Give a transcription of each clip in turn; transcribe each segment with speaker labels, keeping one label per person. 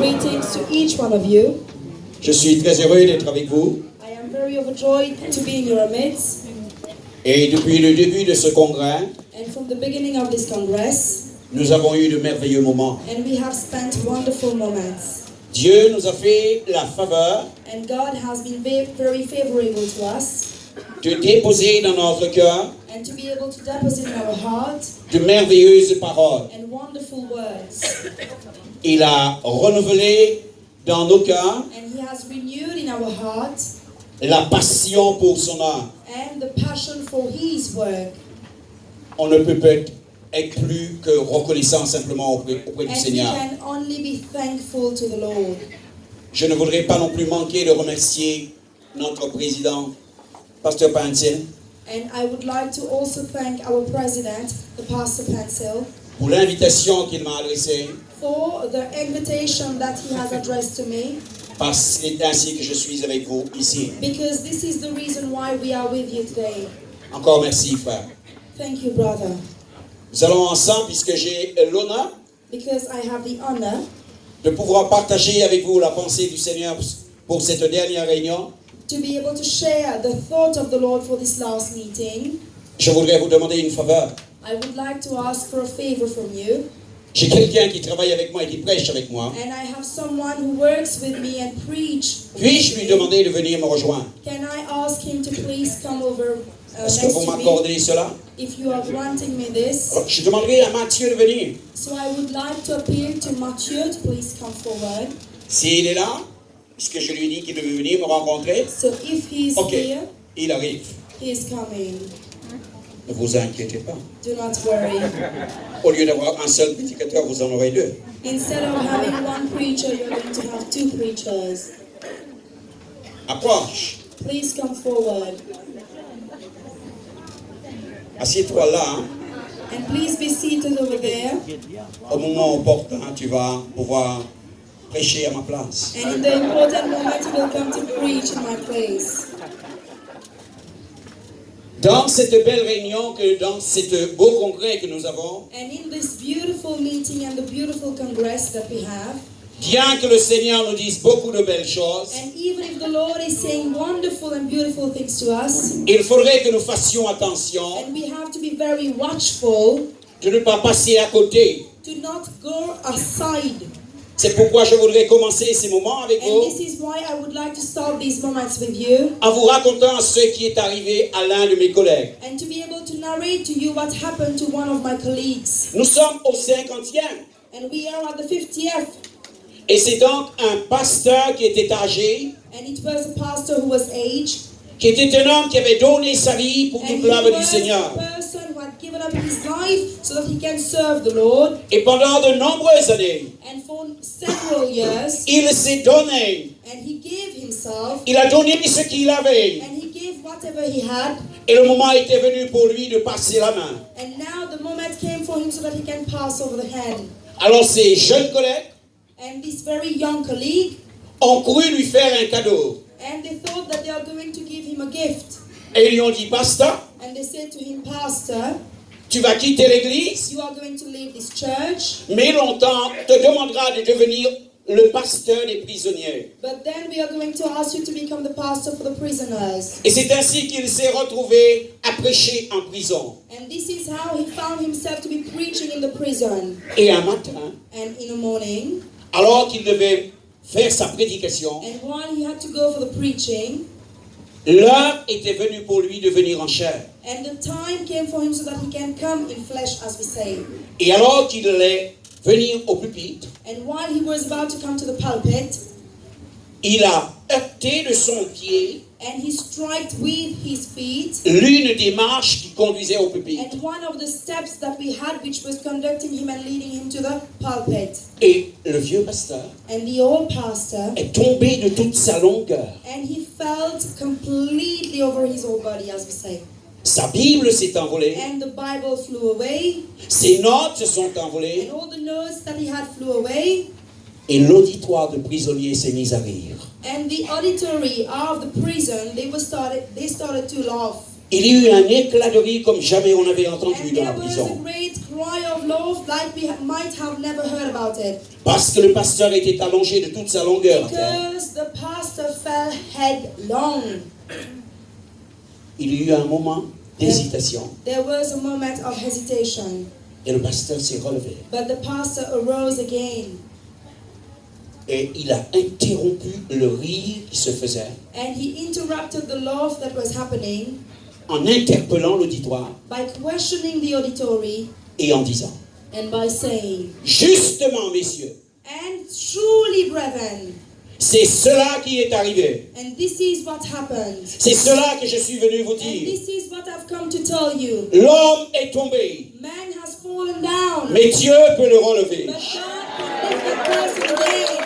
Speaker 1: Greetings to each one of you.
Speaker 2: Je suis très heureux d'être avec vous.
Speaker 1: I am very overjoyed to be in your midst.
Speaker 2: Et depuis le début de ce congrès,
Speaker 1: And from the beginning of this Congress,
Speaker 2: nous avons eu de merveilleux moments.
Speaker 1: and we have spent wonderful moments.
Speaker 2: Dieu nous a fait la faveur
Speaker 1: And God has been very favorable to us.
Speaker 2: de déposer dans notre cœur
Speaker 1: And to be able to deposit in our heart
Speaker 2: de merveilleuses paroles.
Speaker 1: and wonderful words.
Speaker 2: Il a renouvelé dans nos cœurs
Speaker 1: And He has renewed in our heart
Speaker 2: la passion pour son œuvre.
Speaker 1: and the passion for His work.
Speaker 2: On ne peut être plus que reconnaissant simplement auprès du
Speaker 1: And we
Speaker 2: Seigneur.
Speaker 1: can only be thankful to the Lord.
Speaker 2: Je ne voudrais pas non plus manquer de remercier notre président, Pasteur Pancil,
Speaker 1: And I would like to also thank our president, the Pastor Pencil,
Speaker 2: pour l'invitation qu'il m'a adressée,
Speaker 1: for the invitation that he has addressed to me,
Speaker 2: parce que c'est ainsi que je suis avec vous ici.
Speaker 1: because this is the reason why we are with you today.
Speaker 2: Encore merci, frère.
Speaker 1: Thank you, brother,
Speaker 2: Nous allons ensemble, puisque j'ai l'honneur
Speaker 1: because I have the honor
Speaker 2: de pouvoir partager avec vous la pensée du Seigneur pour cette dernière réunion.
Speaker 1: to be able to share the thought of the Lord for this last meeting.
Speaker 2: Je voudrais vous demander une faveur.
Speaker 1: I would like to ask for a favor from you,
Speaker 2: J'ai quelqu'un qui travaille avec moi et qui prêche avec moi.
Speaker 1: and I have someone who works with me and preach.
Speaker 2: Puis-je lui demander de venir me rejoindre?
Speaker 1: Can I ask him to please come over
Speaker 2: Est-ce que
Speaker 1: next
Speaker 2: vous
Speaker 1: to me,
Speaker 2: m'accordez cela?
Speaker 1: if you are granting me this?
Speaker 2: Je demanderai à Mathieu de venir.
Speaker 1: So I would like to appeal to Mathieu to please come forward.
Speaker 2: S'il est là, puisque je lui ai dit qu'il devait venir me rencontrer,
Speaker 1: So if he is
Speaker 2: ok,
Speaker 1: here,
Speaker 2: il arrive.
Speaker 1: he is coming.
Speaker 2: Ne vous inquiétez pas.
Speaker 1: Do not worry.
Speaker 2: Au lieu d'avoir un seul prédicateur, vous en aurez deux.
Speaker 1: Instead of having one preacher, you're going to have two preachers.
Speaker 2: Approche.
Speaker 1: Please come forward.
Speaker 2: Assieds-toi là. Hein.
Speaker 1: And please be seated over there.
Speaker 2: Au moment opportun, tu vas pouvoir prêcher à ma place.
Speaker 1: And in the important moment, you will come to preach in my place.
Speaker 2: Dans cette belle réunion, dans ce beau congrès que nous avons,
Speaker 1: And in this beautiful meeting and the beautiful congress that we have,
Speaker 2: bien que le Seigneur nous dise beaucoup de belles choses,
Speaker 1: and even if the Lord is saying wonderful and beautiful things to us,
Speaker 2: il faudrait que nous fassions attention
Speaker 1: and we have to be very watchful
Speaker 2: de ne pas passer à côté.
Speaker 1: to not go aside.
Speaker 2: C'est pourquoi je voudrais commencer ces moments avec
Speaker 1: And
Speaker 2: vous
Speaker 1: this is why I would like to start these moments with you
Speaker 2: en vous racontant ce qui est arrivé à l'un de mes collègues.
Speaker 1: and to be able to narrate to you what happened to one of my colleagues.
Speaker 2: Nous sommes au 50e
Speaker 1: And we are at the 50th,
Speaker 2: et c'est donc un pasteur qui était âgé,
Speaker 1: and it was a pastor who was aged,
Speaker 2: qui était un homme qui avait donné sa vie pour
Speaker 1: and
Speaker 2: toute
Speaker 1: he
Speaker 2: l'œuvre du
Speaker 1: was
Speaker 2: Seigneur.
Speaker 1: a person who had given up his life so that he can serve the Lord.
Speaker 2: Et pendant de nombreuses années,
Speaker 1: And for several years,
Speaker 2: il s'est donné,
Speaker 1: and he gave himself,
Speaker 2: il a donné ce qu'il avait.
Speaker 1: and he gave whatever he had.
Speaker 2: Et le moment était venu pour lui de passer la main.
Speaker 1: And now the moment came for him so that he can pass over the hand.
Speaker 2: Alors ces jeunes collègues
Speaker 1: And this very young colleague,
Speaker 2: ont cru lui faire un cadeau.
Speaker 1: and they thought that they are going to give him a gift.
Speaker 2: Et ils lui ont dit, Pasteur,
Speaker 1: And they said to him, Pastor,
Speaker 2: tu vas quitter l'église,
Speaker 1: you are going to leave this church,
Speaker 2: mais longtemps te demandera de devenir le pasteur des prisonniers.
Speaker 1: but then we are going to ask you to become the pastor for the prisoners.
Speaker 2: Et c'est ainsi qu'il s'est retrouvé à prêcher en prison.
Speaker 1: And this is how he found himself to be preaching in the prison.
Speaker 2: Et un matin,
Speaker 1: And in the morning,
Speaker 2: alors qu'il devait faire sa prédication,
Speaker 1: and while he had to go for the preaching,
Speaker 2: l'heure était venue pour lui de venir en chair.
Speaker 1: and the time came for him so that he can come in flesh, as we say.
Speaker 2: Et alors qu'il allait venir au pupitre,
Speaker 1: And while he was about to come to the pulpit,
Speaker 2: il a heurté de son pied
Speaker 1: and he struck with his feet,
Speaker 2: l'une des marches qui conduisait au pupitre.
Speaker 1: and one of the steps that we had, which was conducting him and leading him to the pulpit.
Speaker 2: Et le vieux pasteur
Speaker 1: And the old pastor,
Speaker 2: est tombé de toute sa longueur.
Speaker 1: and he felt completely over his whole body, as we say.
Speaker 2: Sa Bible s'est envolée,
Speaker 1: And the Bible flew away,
Speaker 2: ses notes se sont envolées,
Speaker 1: and all the notes that he had flew away,
Speaker 2: et l'auditoire de prisonniers s'est mis à rire.
Speaker 1: and the auditory of the prison, they started to laugh.
Speaker 2: Il y eut un éclat de rire comme jamais on avait entendu
Speaker 1: And
Speaker 2: dans la
Speaker 1: there was a
Speaker 2: prison.
Speaker 1: great cry of of loaf like we might have never heard about it.
Speaker 2: Parce que le pasteur était allongé de toute sa longueur.
Speaker 1: Because the pastor fell headlong.
Speaker 2: Il y a eu un moment d'hésitation.
Speaker 1: There was a moment of hesitation.
Speaker 2: Et le pasteur s'est relevé.
Speaker 1: But the pastor arose again.
Speaker 2: Et il a interrompu le rire qui se faisait
Speaker 1: And he interrupted the laugh that was happening
Speaker 2: en interpellant l'auditoire
Speaker 1: by questioning the auditory
Speaker 2: et en disant,
Speaker 1: and by saying,
Speaker 2: justement, messieurs,
Speaker 1: and truly, brethren,
Speaker 2: c'est cela qui est arrivé.
Speaker 1: and this is what happened.
Speaker 2: C'est cela que je suis venu vous
Speaker 1: And
Speaker 2: dire.
Speaker 1: this is what I've come to tell you.
Speaker 2: L'homme est tombé,
Speaker 1: Man has fallen down,
Speaker 2: mais Dieu peut le relever.
Speaker 1: but God can lift that person again.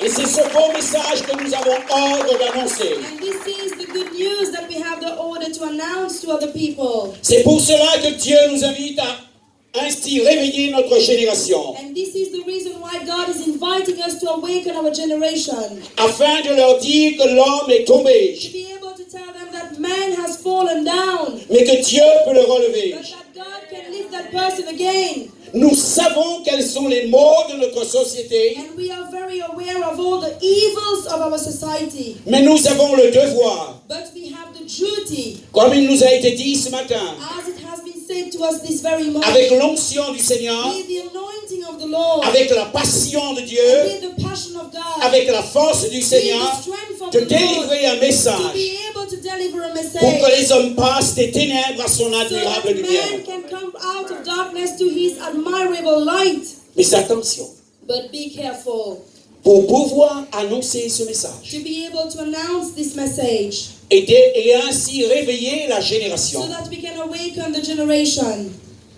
Speaker 2: Et c'est ce beau message que nous avons ordre d'annoncer.
Speaker 1: And this is the good news that we have the order to announce to other people.
Speaker 2: C'est pour cela que Dieu nous invite à ainsi réveiller notre génération,
Speaker 1: And this is the reason why God is inviting us to awaken our generation.
Speaker 2: afin de leur dire que l'homme est tombé,
Speaker 1: To be able to tell them that man has fallen down,
Speaker 2: mais que Dieu peut le relever.
Speaker 1: but that God can lift that person again.
Speaker 2: Nous savons quels sont les maux de notre société,
Speaker 1: And we are very aware of all the evils of our society.
Speaker 2: mais nous avons le devoir,
Speaker 1: But we have the duty,
Speaker 2: comme il nous a été dit ce matin,
Speaker 1: as it has been said to us this very morning,
Speaker 2: avec l'onction du Seigneur,
Speaker 1: with the anointing of the Lord,
Speaker 2: avec la passion de Dieu,
Speaker 1: with the passion of God,
Speaker 2: avec la force du
Speaker 1: with
Speaker 2: Seigneur,
Speaker 1: the strength of
Speaker 2: de
Speaker 1: the Lord,
Speaker 2: délivrer un
Speaker 1: to
Speaker 2: message
Speaker 1: be able to deliver a
Speaker 2: pour
Speaker 1: message,
Speaker 2: que les hommes passent des ténèbres à son
Speaker 1: so
Speaker 2: admirable
Speaker 1: that
Speaker 2: lumière.
Speaker 1: man can come out of darkness to his admirable light.
Speaker 2: Mais attention,
Speaker 1: But be careful
Speaker 2: pour pouvoir annoncer ce message
Speaker 1: to be able to announce this message,
Speaker 2: et ainsi réveiller la
Speaker 1: so
Speaker 2: génération,
Speaker 1: that we can awaken the generation.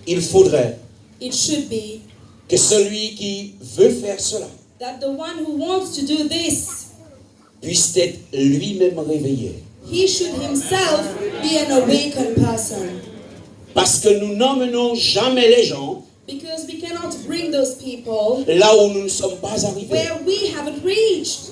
Speaker 2: il faudrait
Speaker 1: It should be
Speaker 2: que celui qui veut faire cela
Speaker 1: that the one who wants to do this,
Speaker 2: puisse être lui-même réveillé.
Speaker 1: he should himself be an awakened person.
Speaker 2: Parce que nous n'emmenons jamais les gens
Speaker 1: Because we cannot bring those people
Speaker 2: là où nous ne sommes pas arrivés.
Speaker 1: where we haven't reached.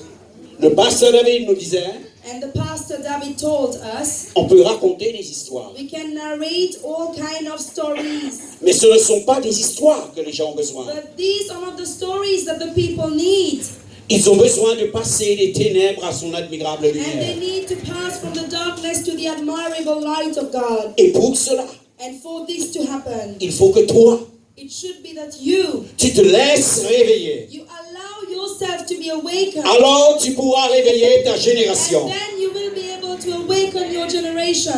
Speaker 2: Le pasteur David nous disait,
Speaker 1: And the pastor David told us,
Speaker 2: on peut raconter des histoires,
Speaker 1: we can narrate all kind of stories.
Speaker 2: mais ce ne sont pas des histoires que les gens ont besoin.
Speaker 1: But these are not the stories that the people need.
Speaker 2: Ils ont besoin de passer des ténèbres à son admirable
Speaker 1: And they
Speaker 2: lumière.
Speaker 1: need to pass from the darkness to the admirable light of God.
Speaker 2: Et pour cela,
Speaker 1: And for this to happen,
Speaker 2: il faut que toi,
Speaker 1: it should be that you
Speaker 2: tu te laisses réveiller.
Speaker 1: allow yourself to be awakened.
Speaker 2: Alors tu pourras réveiller ta
Speaker 1: And
Speaker 2: génération.
Speaker 1: then you will be able to awaken your generation.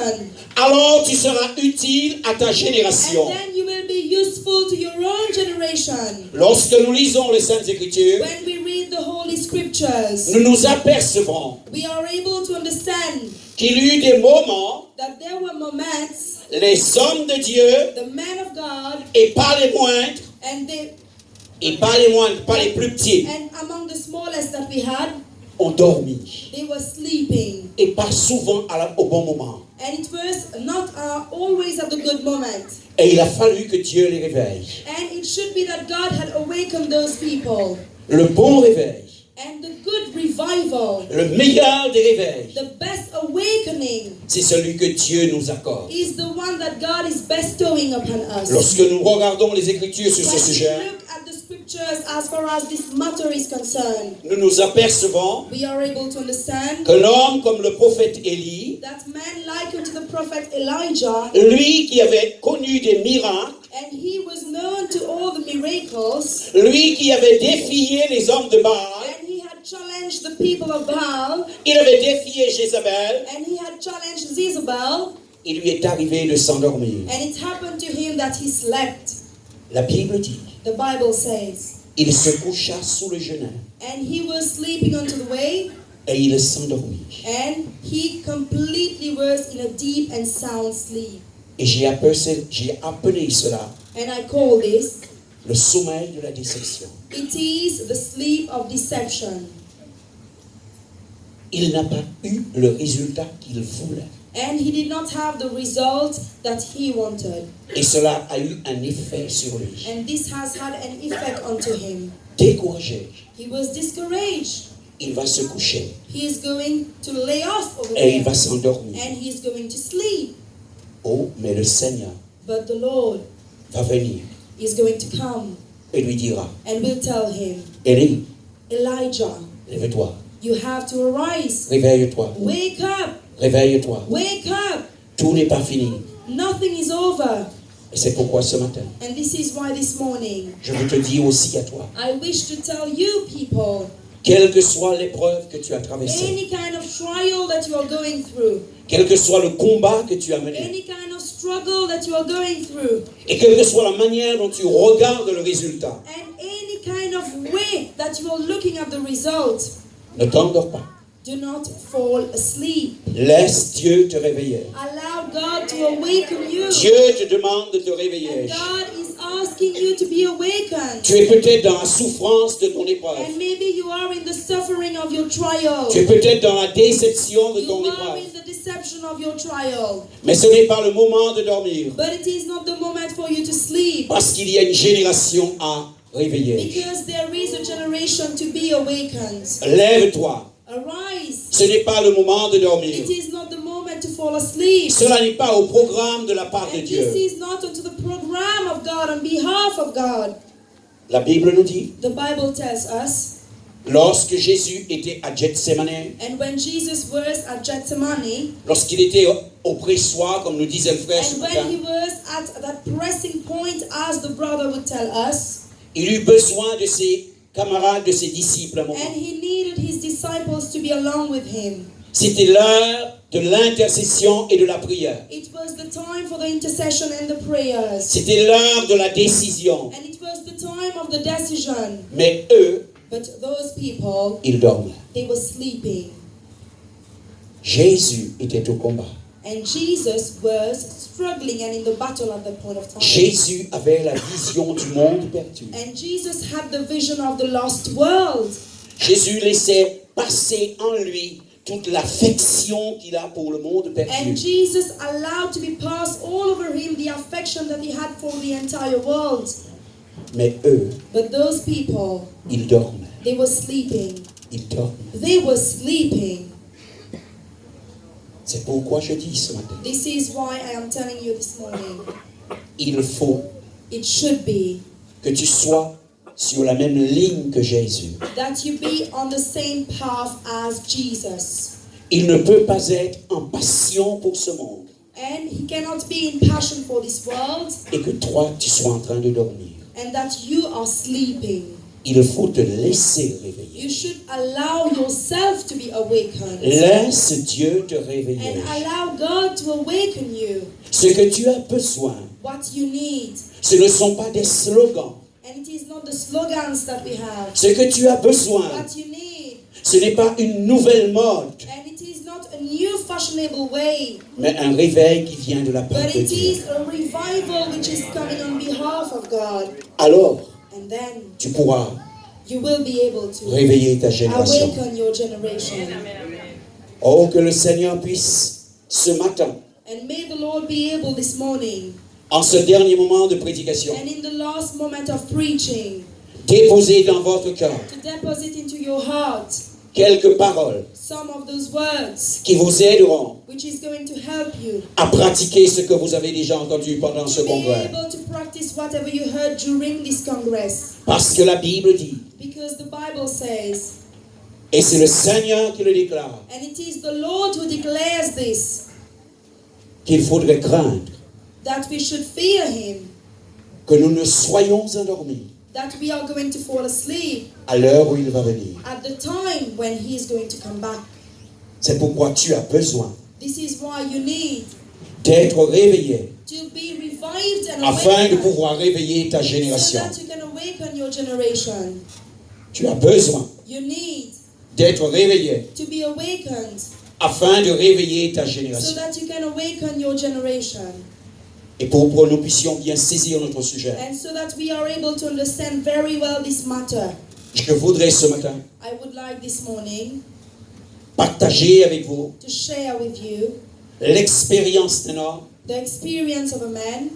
Speaker 2: Alors tu seras utile à ta
Speaker 1: And
Speaker 2: génération.
Speaker 1: then you will be useful to your own generation.
Speaker 2: Lorsque nous lisons les Saintes Écritures,
Speaker 1: When we read the Holy Scriptures,
Speaker 2: nous nous apercevons
Speaker 1: we are able to understand
Speaker 2: qu'il y eut des moments,
Speaker 1: that there were moments,
Speaker 2: les hommes de Dieu,
Speaker 1: the men of God,
Speaker 2: et pas les moindres,
Speaker 1: and they,
Speaker 2: pas les plus petits,
Speaker 1: and among the smallest that we had,
Speaker 2: ont dormi.
Speaker 1: they were sleeping.
Speaker 2: Et pas souvent au bon moment.
Speaker 1: And it was not always at the good moment.
Speaker 2: Et il a fallu que Dieu les réveille.
Speaker 1: And it should be that God had awakened those people.
Speaker 2: Le bon réveil,
Speaker 1: And the good revival,
Speaker 2: le meilleur des réveils,
Speaker 1: the best awakening,
Speaker 2: c'est celui que Dieu nous accorde.
Speaker 1: is the one that God is bestowing upon us.
Speaker 2: Lorsque nous regardons les Écritures sur ce
Speaker 1: When we
Speaker 2: sujet,
Speaker 1: look at the scriptures as far as this matter is concerned,
Speaker 2: nous nous apercevons
Speaker 1: we are able to understand
Speaker 2: que l'homme comme le prophète Élie,
Speaker 1: that man likened to the prophet Elijah,
Speaker 2: lui qui avait connu des miracles,
Speaker 1: and he was known to all the miracles,
Speaker 2: lui qui avait défié les hommes de Baal,
Speaker 1: and he had challenged the people of Baal,
Speaker 2: il avait défié Jézabel,
Speaker 1: and he had challenged Jezebel,
Speaker 2: il lui est arrivé de s'endormir.
Speaker 1: and it happened to him that he slept.
Speaker 2: La Bible dit,
Speaker 1: The Bible says,
Speaker 2: il se coucha sous le genou
Speaker 1: and he was sleeping onto the way,
Speaker 2: et il s'endormit.
Speaker 1: and he completely was in a deep and sound sleep.
Speaker 2: Et j'ai appelé cela
Speaker 1: And I call this,
Speaker 2: le sommeil de la déception.
Speaker 1: it is the sleep of deception.
Speaker 2: Il n'a pas eu le résultat qu'il voulait.
Speaker 1: And he did not have the result that he wanted.
Speaker 2: Et cela a eu un effet sur lui.
Speaker 1: And this has had an effect onto him.
Speaker 2: Découragé,
Speaker 1: He was discouraged.
Speaker 2: il va se coucher
Speaker 1: He is going to lay off over
Speaker 2: et il
Speaker 1: there.
Speaker 2: va s'endormir.
Speaker 1: And he is going to sleep.
Speaker 2: Oh, mais le Seigneur
Speaker 1: But the Lord
Speaker 2: va venir
Speaker 1: is going to come
Speaker 2: et lui dira,
Speaker 1: and will tell him,
Speaker 2: Élie,
Speaker 1: Elijah,
Speaker 2: lève-toi,
Speaker 1: you have to arise.
Speaker 2: réveille-toi,
Speaker 1: Wake up.
Speaker 2: réveille-toi.
Speaker 1: Wake up.
Speaker 2: Tout n'est pas fini.
Speaker 1: Nothing is over.
Speaker 2: Et c'est pourquoi ce matin,
Speaker 1: And this is why this morning,
Speaker 2: je veux te dire aussi à toi,
Speaker 1: I wish to tell you people,
Speaker 2: quelle que soit l'épreuve que tu as traversée,
Speaker 1: any kind of trial that you are going through,
Speaker 2: quel que soit le combat que tu as mené,
Speaker 1: any kind of struggle that you are going through,
Speaker 2: et quelle que soit la manière dont tu regardes le résultat,
Speaker 1: and any kind of way that you are looking at the result,
Speaker 2: ne t'endors pas.
Speaker 1: do not fall asleep.
Speaker 2: Laisse Dieu te réveiller.
Speaker 1: Allow God to awaken you.
Speaker 2: Dieu te demande de te
Speaker 1: And
Speaker 2: réveiller.
Speaker 1: God is asking you to be awakened.
Speaker 2: Tu es peut-être dans la souffrance de ton épreuve.
Speaker 1: And maybe you are in the suffering of your trial.
Speaker 2: Tu es peut-être dans la déception de
Speaker 1: You
Speaker 2: ton
Speaker 1: are
Speaker 2: épreuve.
Speaker 1: in the deception of your trial.
Speaker 2: Mais ce n'est pas le moment de dormir.
Speaker 1: But it is not the moment for you to sleep.
Speaker 2: Parce qu'il y a une génération à réveiller.
Speaker 1: Because there is a generation to be awakened.
Speaker 2: Lève-toi.
Speaker 1: Arise.
Speaker 2: Ce n'est pas le moment de dormir.
Speaker 1: It is not the moment to fall asleep.
Speaker 2: Cela n'est pas au programme de la part de
Speaker 1: And
Speaker 2: Dieu.
Speaker 1: this is not unto the program of God on behalf of God.
Speaker 2: La Bible nous dit,
Speaker 1: The Bible tells us,
Speaker 2: lorsque Jésus était à Gethsemane,
Speaker 1: and when Jesus was at Gethsemane,
Speaker 2: lorsqu'il était au pressoir, comme nous disait le frère ce
Speaker 1: and
Speaker 2: matin,
Speaker 1: when he was at that pressing point, as the brother would tell us,
Speaker 2: il eut besoin de ses camarades, de ses disciples à un moment.
Speaker 1: and he needed his disciples to be along with him.
Speaker 2: C'était l'heure de l'intercession et de la prière.
Speaker 1: It was the time for the intercession and the prayers.
Speaker 2: C'était l'heure de la décision.
Speaker 1: And it was the time of the decision.
Speaker 2: Mais eux,
Speaker 1: But those people,
Speaker 2: ils dorment.
Speaker 1: they were sleeping.
Speaker 2: Jésus était au combat.
Speaker 1: And Jesus was struggling and in the battle at that point of time.
Speaker 2: Jésus avait la vision du monde perdu.
Speaker 1: And Jesus had the vision of the lost world.
Speaker 2: Jésus laissait passer en lui toute l'affection qu'il a pour le monde
Speaker 1: And
Speaker 2: perdu.
Speaker 1: Jesus allowed to be passed all over him the affection that he had for the entire world.
Speaker 2: Mais eux,
Speaker 1: But those people,
Speaker 2: ils dorment.
Speaker 1: they were sleeping.
Speaker 2: Ils dorment.
Speaker 1: They were sleeping.
Speaker 2: C'est pourquoi je dis ce matin,
Speaker 1: This is why I am telling you this morning.
Speaker 2: il faut
Speaker 1: It should be
Speaker 2: que tu sois sur la même ligne que Jésus.
Speaker 1: that you be on the same path as Jesus.
Speaker 2: Il ne peut pas être en passion pour ce monde
Speaker 1: And he cannot be in passion for this world,
Speaker 2: et que toi, tu sois en train de dormir.
Speaker 1: and that you are sleeping.
Speaker 2: Il faut te laisser réveiller.
Speaker 1: You should allow yourself to be awakened.
Speaker 2: Laisse Dieu te réveiller.
Speaker 1: And allow God to awaken you.
Speaker 2: Ce que tu as besoin,
Speaker 1: What you need.
Speaker 2: ce ne sont pas des slogans.
Speaker 1: And it is not the slogans that we have.
Speaker 2: Ce que tu as besoin,
Speaker 1: What you need.
Speaker 2: ce n'est pas une nouvelle mode,
Speaker 1: And it is not a new fashionable way.
Speaker 2: mais un réveil qui vient de la part
Speaker 1: But
Speaker 2: de
Speaker 1: it
Speaker 2: Dieu.
Speaker 1: is a revival which is coming on behalf of God.
Speaker 2: Alors,
Speaker 1: And then
Speaker 2: tu pourras
Speaker 1: you will be able to
Speaker 2: réveiller ta génération.
Speaker 1: awaken your generation.
Speaker 2: Oh, que le Seigneur puisse, ce matin,
Speaker 1: And may the Lord be able this morning,
Speaker 2: en ce dernier moment de prédication,
Speaker 1: and in the last moment of preaching,
Speaker 2: déposer dans votre cœur
Speaker 1: to deposit into your heart
Speaker 2: quelques paroles
Speaker 1: some of those words
Speaker 2: qui vous aideront
Speaker 1: which is going to help you
Speaker 2: à pratiquer ce que vous avez déjà entendu pendant ce
Speaker 1: to be
Speaker 2: congrès.
Speaker 1: able to practice whatever you heard during this congress.
Speaker 2: Parce que la Bible dit,
Speaker 1: Because the Bible says,
Speaker 2: et c'est le Seigneur qui le déclare,
Speaker 1: and it is the Lord who declares this,
Speaker 2: qu'il faudrait craindre
Speaker 1: that we should fear Him,
Speaker 2: que nous ne soyons endormis
Speaker 1: that we are going to fall asleep
Speaker 2: à l'heure où il va venir.
Speaker 1: at the time when He is going to come back.
Speaker 2: C'est pourquoi tu as besoin
Speaker 1: This is why you need
Speaker 2: d'être réveillé
Speaker 1: to be revived and
Speaker 2: afin de
Speaker 1: awakened,
Speaker 2: pouvoir réveiller ta
Speaker 1: so
Speaker 2: génération.
Speaker 1: that you can awaken your generation.
Speaker 2: Tu as besoin
Speaker 1: You need
Speaker 2: d'être réveillé
Speaker 1: to be awakened
Speaker 2: afin de réveiller ta
Speaker 1: so
Speaker 2: génération.
Speaker 1: that you can awaken your generation,
Speaker 2: Et pour que nous puissions bien saisir notre sujet,
Speaker 1: and so that we are able to understand very well this matter.
Speaker 2: je voudrais ce matin
Speaker 1: I would like this morning
Speaker 2: partager avec vous
Speaker 1: to share with you
Speaker 2: l'expérience d'un homme
Speaker 1: the experience of a man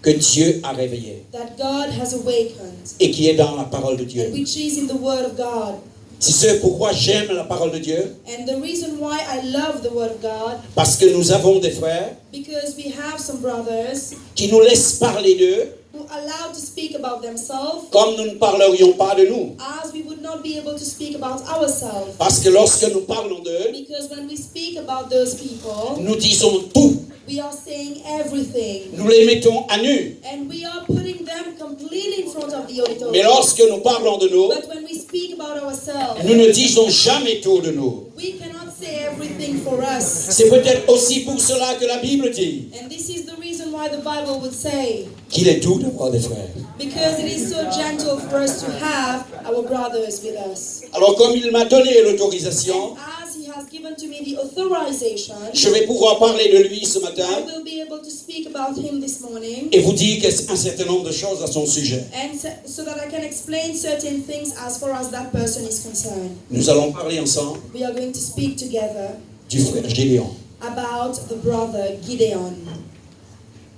Speaker 2: que Dieu a réveillé
Speaker 1: that God has awakened,
Speaker 2: et qui est dans la parole de
Speaker 1: and
Speaker 2: Dieu.
Speaker 1: which is in the Word of God.
Speaker 2: C'est ce pourquoi j'aime la parole de Dieu,
Speaker 1: And the reason why I love the Word of God,
Speaker 2: parce que nous avons des frères
Speaker 1: because we have some brothers
Speaker 2: qui nous laissent parler d'eux
Speaker 1: who allow to speak about themselves,
Speaker 2: comme nous ne parlerions pas de nous.
Speaker 1: as we would not be able to speak about ourselves.
Speaker 2: Parce que lorsque nous parlons d'eux,
Speaker 1: Because when we speak about those people,
Speaker 2: nous disons tout.
Speaker 1: we are saying everything.
Speaker 2: Nous les mettons à nu.
Speaker 1: And we are putting them completely in front of the auditorium.
Speaker 2: Mais lorsque nous parlons de nous,
Speaker 1: But when we speak about ourselves,
Speaker 2: nous ne disons jamais tout de nous.
Speaker 1: we cannot say everything for us.
Speaker 2: C'est peut-être aussi pour cela que la Bible dit
Speaker 1: And this is the reason why the Bible would say,
Speaker 2: qu'il est doux d'avoir des frères.
Speaker 1: because it is so gentle for us to have our brothers with us.
Speaker 2: Alors comme il m'a donné l'autorisation,
Speaker 1: And as he has given to me the authorization,
Speaker 2: je vais pouvoir parler de lui ce
Speaker 1: I
Speaker 2: matin
Speaker 1: will be able to speak about him this morning,
Speaker 2: et vous dire un certain nombre de choses à son sujet.
Speaker 1: and so that I can explain certain things as far as that person is concerned.
Speaker 2: Nous allons parler ensemble
Speaker 1: We are going to speak together
Speaker 2: du frère Gédéon.
Speaker 1: about the brother Gideon.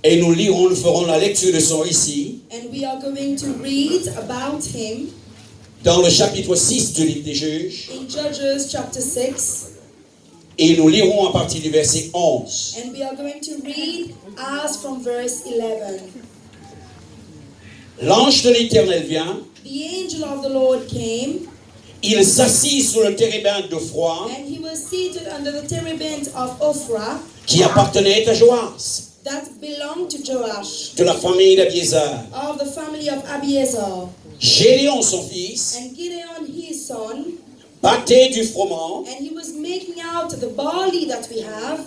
Speaker 2: Et nous ferons la lecture de son récit
Speaker 1: And we are going to read about him
Speaker 2: dans le chapitre 6 du livre des Juges.
Speaker 1: in Judges chapter 6.
Speaker 2: Et nous lirons à partir du verset 11.
Speaker 1: And we are going to read as from verse 11.
Speaker 2: L'ange de l'Éternel vient,
Speaker 1: The angel of the Lord came,
Speaker 2: il s'assit sur le térébinthe de froid
Speaker 1: and he was seated under the terebinth of Ophrah
Speaker 2: qui appartenait à Joas,
Speaker 1: that belonged to Joash,
Speaker 2: de la famille d'Abiézar.
Speaker 1: of the family of Abiezer.
Speaker 2: Gédéon, son fils,
Speaker 1: And Gideon his son,
Speaker 2: battait du froment
Speaker 1: and he was making out the barley that we have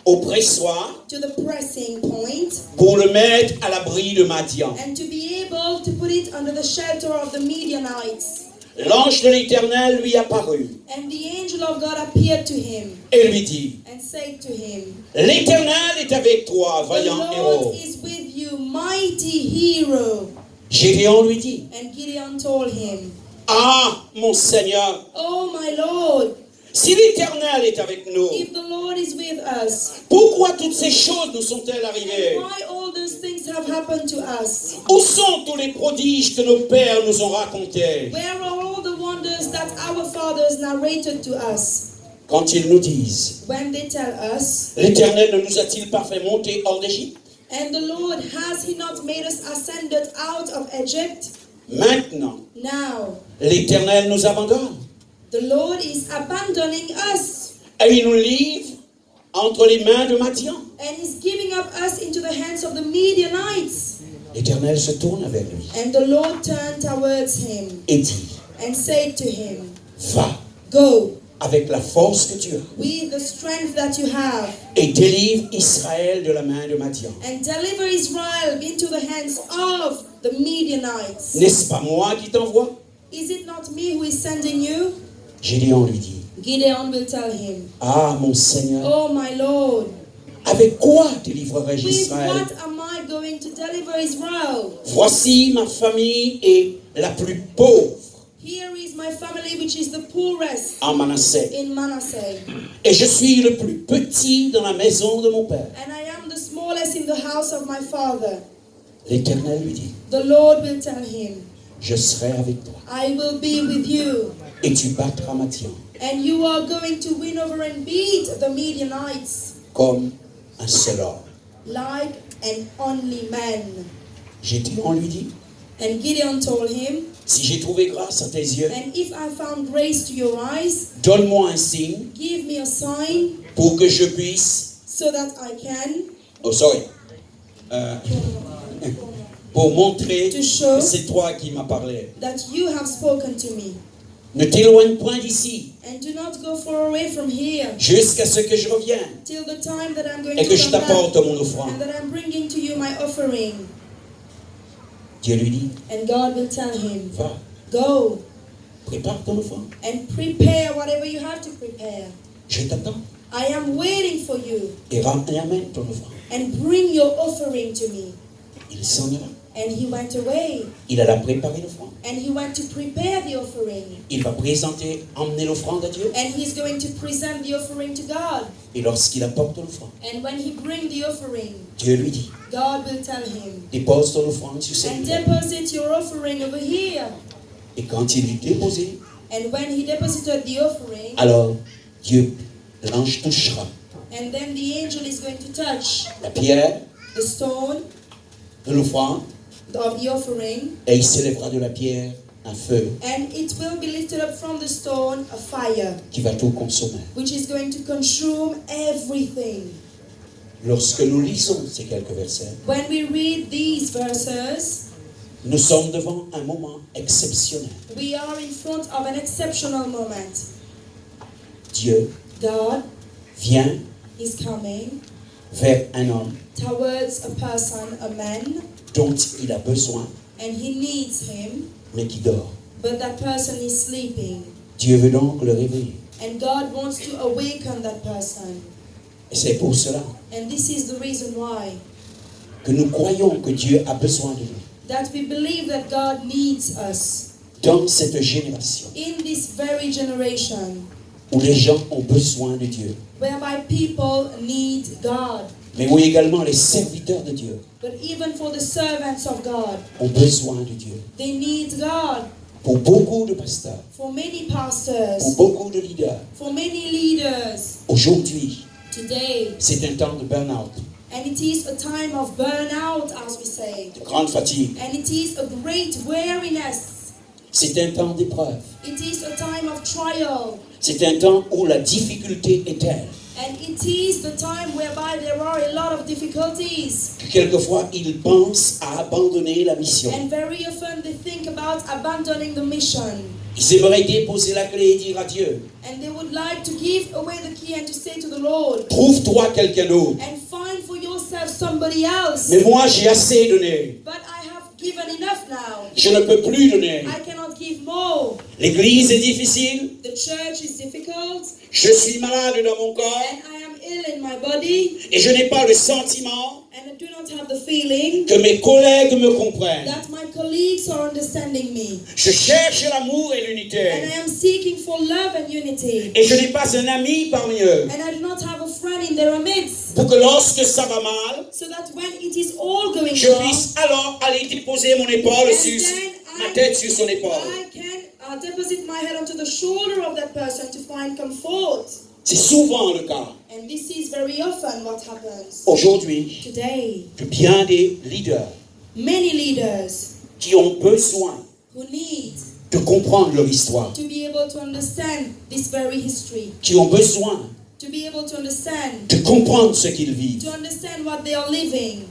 Speaker 2: au pressoir
Speaker 1: to the pressing point,
Speaker 2: pour le mettre à l'abri de Madian.
Speaker 1: and to be able to put it under the shelter of the Midianites.
Speaker 2: L'ange de l'Éternel lui apparut
Speaker 1: And the angel of God appeared to him
Speaker 2: et lui dit,
Speaker 1: and said to him,
Speaker 2: l'Éternel est avec toi,
Speaker 1: "The
Speaker 2: vaillant
Speaker 1: Lord
Speaker 2: héros.
Speaker 1: is with you, mighty hero."
Speaker 2: Gédéon lui dit,
Speaker 1: And Gideon told him,
Speaker 2: ah, mon Seigneur,
Speaker 1: "Oh my Lord,
Speaker 2: si l'Éternel est avec nous,
Speaker 1: if the Lord is with us,
Speaker 2: pourquoi toutes ces choses nous sont-elles arrivées?
Speaker 1: why all those things have happened to us?
Speaker 2: Où sont tous les prodiges que nos pères nous ont racontés?
Speaker 1: Where are all the wonders that our fathers narrated to us?"
Speaker 2: Quand ils nous disent,
Speaker 1: When they tell us,
Speaker 2: l'Éternel ne nous a-t-il pas fait monter hors d'Égypte?
Speaker 1: "And the Lord, has he not made us ascended out of Egypt?"
Speaker 2: Maintenant,
Speaker 1: Now,
Speaker 2: l'Éternel nous abandonne
Speaker 1: the Lord is abandoning us
Speaker 2: et il nous livre entre les mains de Madian.
Speaker 1: and is giving up us into the hands of the Midianites.
Speaker 2: L'Éternel se tourne vers lui
Speaker 1: And the Lord turned towards him
Speaker 2: et dit,
Speaker 1: and said to him,
Speaker 2: va
Speaker 1: "Go
Speaker 2: avec la force que tu as
Speaker 1: with the strength that you have
Speaker 2: et délivre Israël de la main de Madian.
Speaker 1: and deliver Israel into the hands of the Midianites.
Speaker 2: N'est-ce pas moi qui t'envoie?
Speaker 1: Is it not me who is sending you?"
Speaker 2: Gédéon lui dit,
Speaker 1: Gideon will tell him,
Speaker 2: ah, mon Seigneur,
Speaker 1: "Oh my Lord,
Speaker 2: avec quoi délivrerai-je
Speaker 1: with
Speaker 2: Israël?
Speaker 1: what am I going to deliver Israel?
Speaker 2: Voici ma famille est la plus pauvre
Speaker 1: Here is my family, which is the poorest
Speaker 2: en Manassé.
Speaker 1: in Manasseh,
Speaker 2: Et je suis le plus petit dans la maison de mon père.
Speaker 1: and I am the smallest in the house of my father."
Speaker 2: L'Éternel lui dit,
Speaker 1: The Lord will tell him,
Speaker 2: je serai avec toi
Speaker 1: "I will be with you,
Speaker 2: et tu battras Madian
Speaker 1: and you are going to win over and beat the Midianites
Speaker 2: comme un seul homme.
Speaker 1: like an only man."
Speaker 2: Gédéon lui dit,
Speaker 1: And Gideon told him,
Speaker 2: si j'ai trouvé grâce à tes yeux,
Speaker 1: "And if I found grace to your eyes,
Speaker 2: donne-moi un signe
Speaker 1: give me a sign
Speaker 2: pour que je puisse,
Speaker 1: so that I can
Speaker 2: pour montrer
Speaker 1: To show
Speaker 2: que c'est toi qui m'as parlé.
Speaker 1: that you have spoken to me.
Speaker 2: Ne t'éloigne point d'ici
Speaker 1: And do not go far away from here
Speaker 2: jusqu'à ce que je revienne
Speaker 1: till the time that I'm going
Speaker 2: et que
Speaker 1: to
Speaker 2: je
Speaker 1: come back
Speaker 2: t'apporte mon offrande.
Speaker 1: and that I'm bringing to you my offering."
Speaker 2: Dieu lui dit,
Speaker 1: And God will tell him,
Speaker 2: va,
Speaker 1: "Go
Speaker 2: prépare ton offrande.
Speaker 1: and prepare whatever you have to prepare.
Speaker 2: Je t'attends
Speaker 1: I am waiting for you,
Speaker 2: et amène ton offrande.
Speaker 1: and bring your offering to me."
Speaker 2: Il s'en ira.
Speaker 1: And he went away,
Speaker 2: Il alla préparer l'offrande.
Speaker 1: and he went to prepare the offering.
Speaker 2: Il va emmener l'offrande à Dieu.
Speaker 1: And he's going to present the offering to God.
Speaker 2: Et lorsqu'il apporte l'offrande,
Speaker 1: And when he brings the offering,
Speaker 2: Dieu lui dit,
Speaker 1: God will tell him,
Speaker 2: dépose ton offrande sur cette
Speaker 1: "And
Speaker 2: pierre.
Speaker 1: deposit your offering over here."
Speaker 2: Et quand il l'eut déposé,
Speaker 1: And when he deposited the offering,
Speaker 2: alors Dieu, l'ange touchera
Speaker 1: and then the angel is going to touch
Speaker 2: la pierre
Speaker 1: the stone,
Speaker 2: de l'offrande,
Speaker 1: of the offering,
Speaker 2: et il s'élèvera de la pierre un feu
Speaker 1: and it will be lifted up from the stone a fire,
Speaker 2: qui va tout consommer.
Speaker 1: which is going to consume everything.
Speaker 2: Lorsque nous lisons ces quelques versets,
Speaker 1: When we read these verses,
Speaker 2: nous sommes devant un moment exceptionnel.
Speaker 1: we are in front of an exceptional moment.
Speaker 2: Dieu
Speaker 1: God
Speaker 2: vient
Speaker 1: is coming
Speaker 2: vers un homme
Speaker 1: towards a person, a man,
Speaker 2: dont il a besoin,
Speaker 1: and he needs him,
Speaker 2: mais qui dort.
Speaker 1: but that person is sleeping.
Speaker 2: Dieu veut donc le réveiller.
Speaker 1: And God wants to awaken that person.
Speaker 2: Et c'est pour cela
Speaker 1: And this is the reason why,
Speaker 2: que nous croyons que Dieu a besoin de nous.
Speaker 1: that we believe that God needs us
Speaker 2: Dans cette génération
Speaker 1: in this very generation,
Speaker 2: où les gens ont besoin de Dieu,
Speaker 1: whereby people need God.
Speaker 2: mais où également les serviteurs de Dieu
Speaker 1: But even for the servants of God,
Speaker 2: ont besoin de Dieu.
Speaker 1: they need God.
Speaker 2: Pour beaucoup de pasteurs,
Speaker 1: For many
Speaker 2: pour
Speaker 1: pastors,
Speaker 2: beaucoup de leaders,
Speaker 1: for many leaders,
Speaker 2: aujourd'hui,
Speaker 1: today,
Speaker 2: c'est un temps de burn-out,
Speaker 1: and it is a time of burnout, as we say,
Speaker 2: de grande fatigue.
Speaker 1: and it is a great weariness.
Speaker 2: C'est un temps d'épreuve.
Speaker 1: It is a time of trial,
Speaker 2: C'est un temps où la difficulté est telle
Speaker 1: and it is the time whereby there are a lot of difficulties,
Speaker 2: que quelquefois ils pensent à abandonner la mission.
Speaker 1: and very often they think about abandoning the mission,
Speaker 2: Ils aimeraient déposer la clé et dire à Dieu,
Speaker 1: and they would like to give away the key and to say to the Lord,
Speaker 2: trouve-toi quelqu'un d'autre.
Speaker 1: and find for yourself somebody else.
Speaker 2: Mais moi, j'ai assez donné.
Speaker 1: But I have given enough now.
Speaker 2: Je ne peux plus donner.
Speaker 1: I cannot give more.
Speaker 2: L'église est difficile.
Speaker 1: The church is difficult,
Speaker 2: Je suis malade dans mon corps.
Speaker 1: and I am ill in my body,
Speaker 2: Et je n'ai pas le sentiment
Speaker 1: and I do not have the feeling
Speaker 2: que mes collègues me comprennent.
Speaker 1: that my colleagues are understanding me.
Speaker 2: Je cherche l'amour et
Speaker 1: And
Speaker 2: l'unité.
Speaker 1: I am seeking for love and unity.
Speaker 2: Et je n'ai pas un ami parmi eux.
Speaker 1: And I do not have a friend in their midst.
Speaker 2: Pour que lorsque ça va mal,
Speaker 1: So that when it is all going
Speaker 2: je
Speaker 1: wrong,
Speaker 2: puisse alors aller déposer mon épaule
Speaker 1: and
Speaker 2: sur
Speaker 1: then
Speaker 2: ma tête sur son épaule.
Speaker 1: I can deposit my head onto the shoulder of that person to find comfort.
Speaker 2: C'est souvent le cas.
Speaker 1: And this is very often what happens.
Speaker 2: Aujourd'hui,
Speaker 1: Today,
Speaker 2: que bien des leaders
Speaker 1: many leaders
Speaker 2: qui ont besoin
Speaker 1: who need
Speaker 2: de comprendre leur histoire,
Speaker 1: to be able to understand this very history,
Speaker 2: qui ont besoin
Speaker 1: to be able to understand,
Speaker 2: de comprendre ce qu'ils vivent.
Speaker 1: to understand what they are living.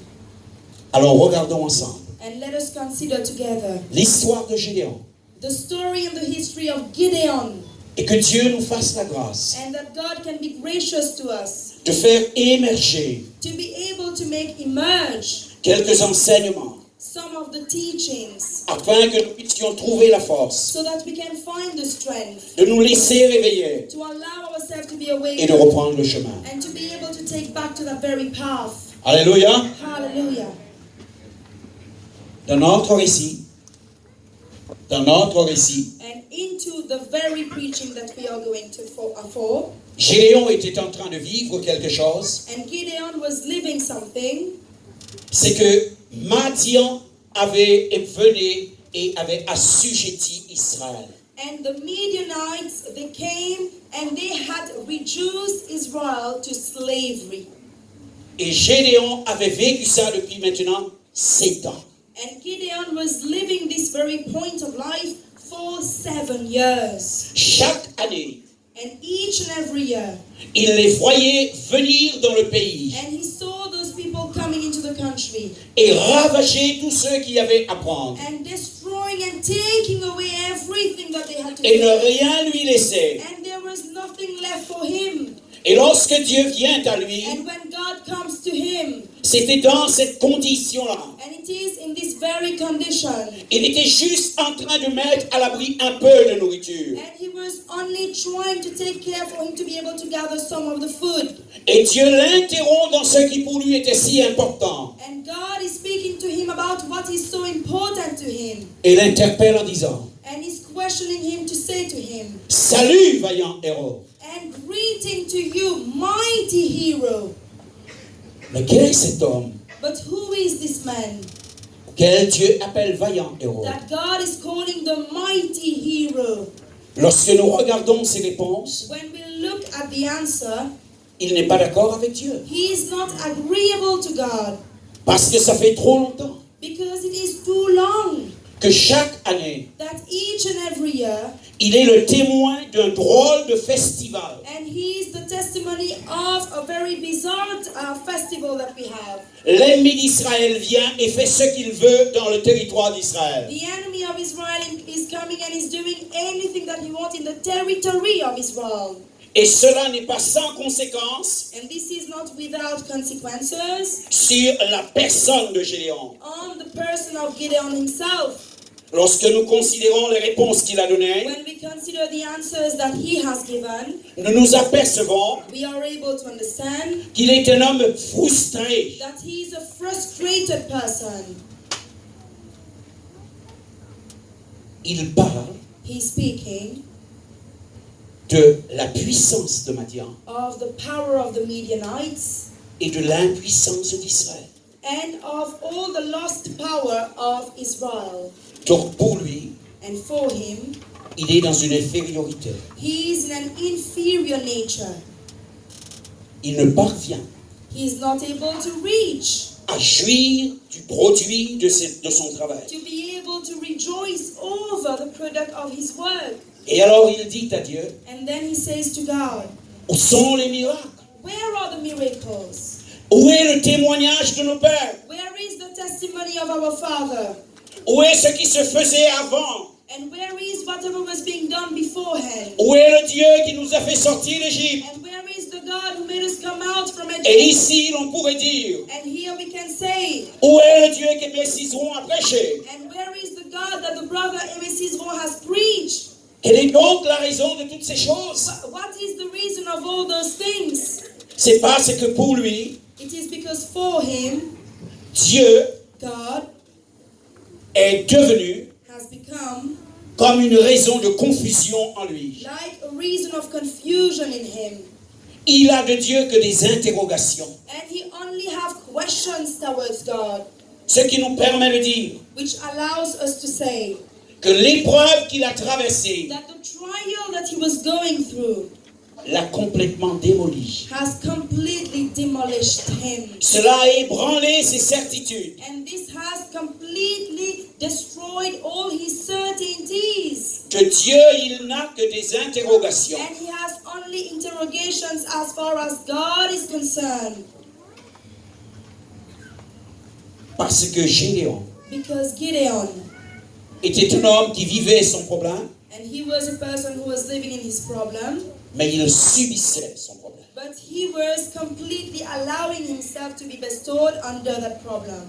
Speaker 2: Alors regardons ensemble
Speaker 1: And let us consider together
Speaker 2: l'histoire de Gédéon
Speaker 1: the story and the history of Gideon,
Speaker 2: et que Dieu nous fasse la grâce
Speaker 1: and that God can be gracious to us,
Speaker 2: de faire émerger
Speaker 1: to be able to make emerge
Speaker 2: quelques enseignements
Speaker 1: some of the teachings,
Speaker 2: afin que nous puissions trouver la force
Speaker 1: so that we can find the strength
Speaker 2: de nous laisser réveiller
Speaker 1: to allow ourselves to be
Speaker 2: et de
Speaker 1: awakened
Speaker 2: reprendre le chemin.
Speaker 1: and to be able to take back to that very path.
Speaker 2: Alléluia.
Speaker 1: Hallelujah.
Speaker 2: Dans notre récit,
Speaker 1: And into the very preaching that we are going to for,
Speaker 2: Gédéon était en train de vivre quelque chose.
Speaker 1: and Gideon was living something,
Speaker 2: C'est que Madian avait venu et avait assujetti Israël.
Speaker 1: and the Midianites, they came and they had reduced Israel to slavery.
Speaker 2: Et Gédéon avait vécu ça depuis maintenant 7 ans.
Speaker 1: And Gideon was living this very point of life for 7 years.
Speaker 2: Chaque année,
Speaker 1: And each and every year,
Speaker 2: il les voyait venir dans le pays
Speaker 1: and he saw those people coming into the country
Speaker 2: et ravager tous ceux qui avaient à prendre
Speaker 1: and destroying and taking away everything that they had to
Speaker 2: et ne
Speaker 1: take.
Speaker 2: rien lui laisser.
Speaker 1: And there was nothing left for him.
Speaker 2: Et lorsque Dieu vient à lui,
Speaker 1: And when God comes to him,
Speaker 2: c'était dans cette condition-là.
Speaker 1: and it is in this very condition,
Speaker 2: Il était juste en train de mettre à l'abri un peu de nourriture.
Speaker 1: and he was only trying to take care for him to be able to gather some of the food.
Speaker 2: Et Dieu l'interrompt dans ce qui pour lui était si important.
Speaker 1: And God is speaking to him about what is so important to him.
Speaker 2: Et l'interpelle en disant,
Speaker 1: And he's questioning him to say to him,
Speaker 2: salut vaillant héros.
Speaker 1: and greeting to you, mighty hero.
Speaker 2: Mais quel est cet homme
Speaker 1: But who is this man
Speaker 2: quel Dieu appelle vaillant héros?
Speaker 1: that God is calling the mighty hero?
Speaker 2: Lorsque nous regardons ses réponses,
Speaker 1: When we look at the answer,
Speaker 2: il n'est pas d'accord avec Dieu.
Speaker 1: he is not agreeable to God.
Speaker 2: Parce que ça fait trop longtemps
Speaker 1: Because it is too long
Speaker 2: que chaque année,
Speaker 1: that each and every year,
Speaker 2: il est le témoin d'un drôle de festival.
Speaker 1: and he is the testimony of a very bizarre festival that we have.
Speaker 2: L'ennemi d'Israël vient et fait ce qu'il veut dans le territoire d'Israël.
Speaker 1: The enemy of Israel is coming and is doing anything that he wants in the territory of Israel.
Speaker 2: Et cela n'est pas sans conséquence
Speaker 1: And this is not without consequences
Speaker 2: sur la personne de Gédéon.
Speaker 1: on the person of Gideon himself.
Speaker 2: Lorsque nous considérons les réponses qu'il a données,
Speaker 1: When we consider the answers that he has given,
Speaker 2: nous nous apercevons
Speaker 1: we are able to understand
Speaker 2: qu'il est un homme frustré.
Speaker 1: that he is a frustrated person.
Speaker 2: Il parle
Speaker 1: He's speaking
Speaker 2: de la puissance de Madian
Speaker 1: of the power of the Midianites
Speaker 2: et de l'impuissance d'Israël.
Speaker 1: and of all the lost power of Israel.
Speaker 2: Donc pour lui,
Speaker 1: And for him,
Speaker 2: il est dans une infériorité.
Speaker 1: he is in an inferior nature.
Speaker 2: Il ne parvient
Speaker 1: He is not able to reach,
Speaker 2: à jouir du produit de son travail.
Speaker 1: to be able to rejoice over the product of his work.
Speaker 2: Et alors il dit à Dieu,
Speaker 1: And then he says to God,
Speaker 2: où sont les miracles?
Speaker 1: where are the miracles?
Speaker 2: Où est le témoignage de nos pères?
Speaker 1: Where is the testimony of our Father?
Speaker 2: Où est ce qui se faisait avant?
Speaker 1: And where is whatever was being done beforehand?
Speaker 2: Où est le Dieu qui nous a fait sortir d'Égypte?
Speaker 1: And where is the God who made us come out from
Speaker 2: Et
Speaker 1: Egypt?
Speaker 2: ici, l'on pourrait dire,
Speaker 1: And here we can say,
Speaker 2: où est le Dieu que mes Cizeron a prêché?
Speaker 1: and where is the God that the brother Aimé Cizeron has preached?
Speaker 2: Quelle est donc la raison de toutes ces choses?
Speaker 1: What is the reason of all those things?
Speaker 2: C'est parce que pour lui,
Speaker 1: It is because for him,
Speaker 2: Dieu
Speaker 1: God
Speaker 2: est devenu
Speaker 1: has become
Speaker 2: comme une raison de confusion en lui.
Speaker 1: like a reason of confusion in him.
Speaker 2: Il a de Dieu que des interrogations.
Speaker 1: And he only have questions towards God,
Speaker 2: Ce qui nous permet de dire
Speaker 1: which allows us to say
Speaker 2: que l'épreuve qu'il a traversée
Speaker 1: that the trial that he was going through
Speaker 2: l'a complètement démoli.
Speaker 1: has completely demolished him.
Speaker 2: Cela a ébranlé ses certitudes.
Speaker 1: And this has completely destroyed all his certainties.
Speaker 2: Que Dieu, il n'a que des interrogations.
Speaker 1: And he has only interrogations as far as God is concerned.
Speaker 2: Parce que Gédéon
Speaker 1: Because Gideon,
Speaker 2: était un homme qui vivait son problème,
Speaker 1: and he was a person who was living in his problem,
Speaker 2: mais il subissait son problème.
Speaker 1: but he was completely allowing himself to be bestowed under that problem.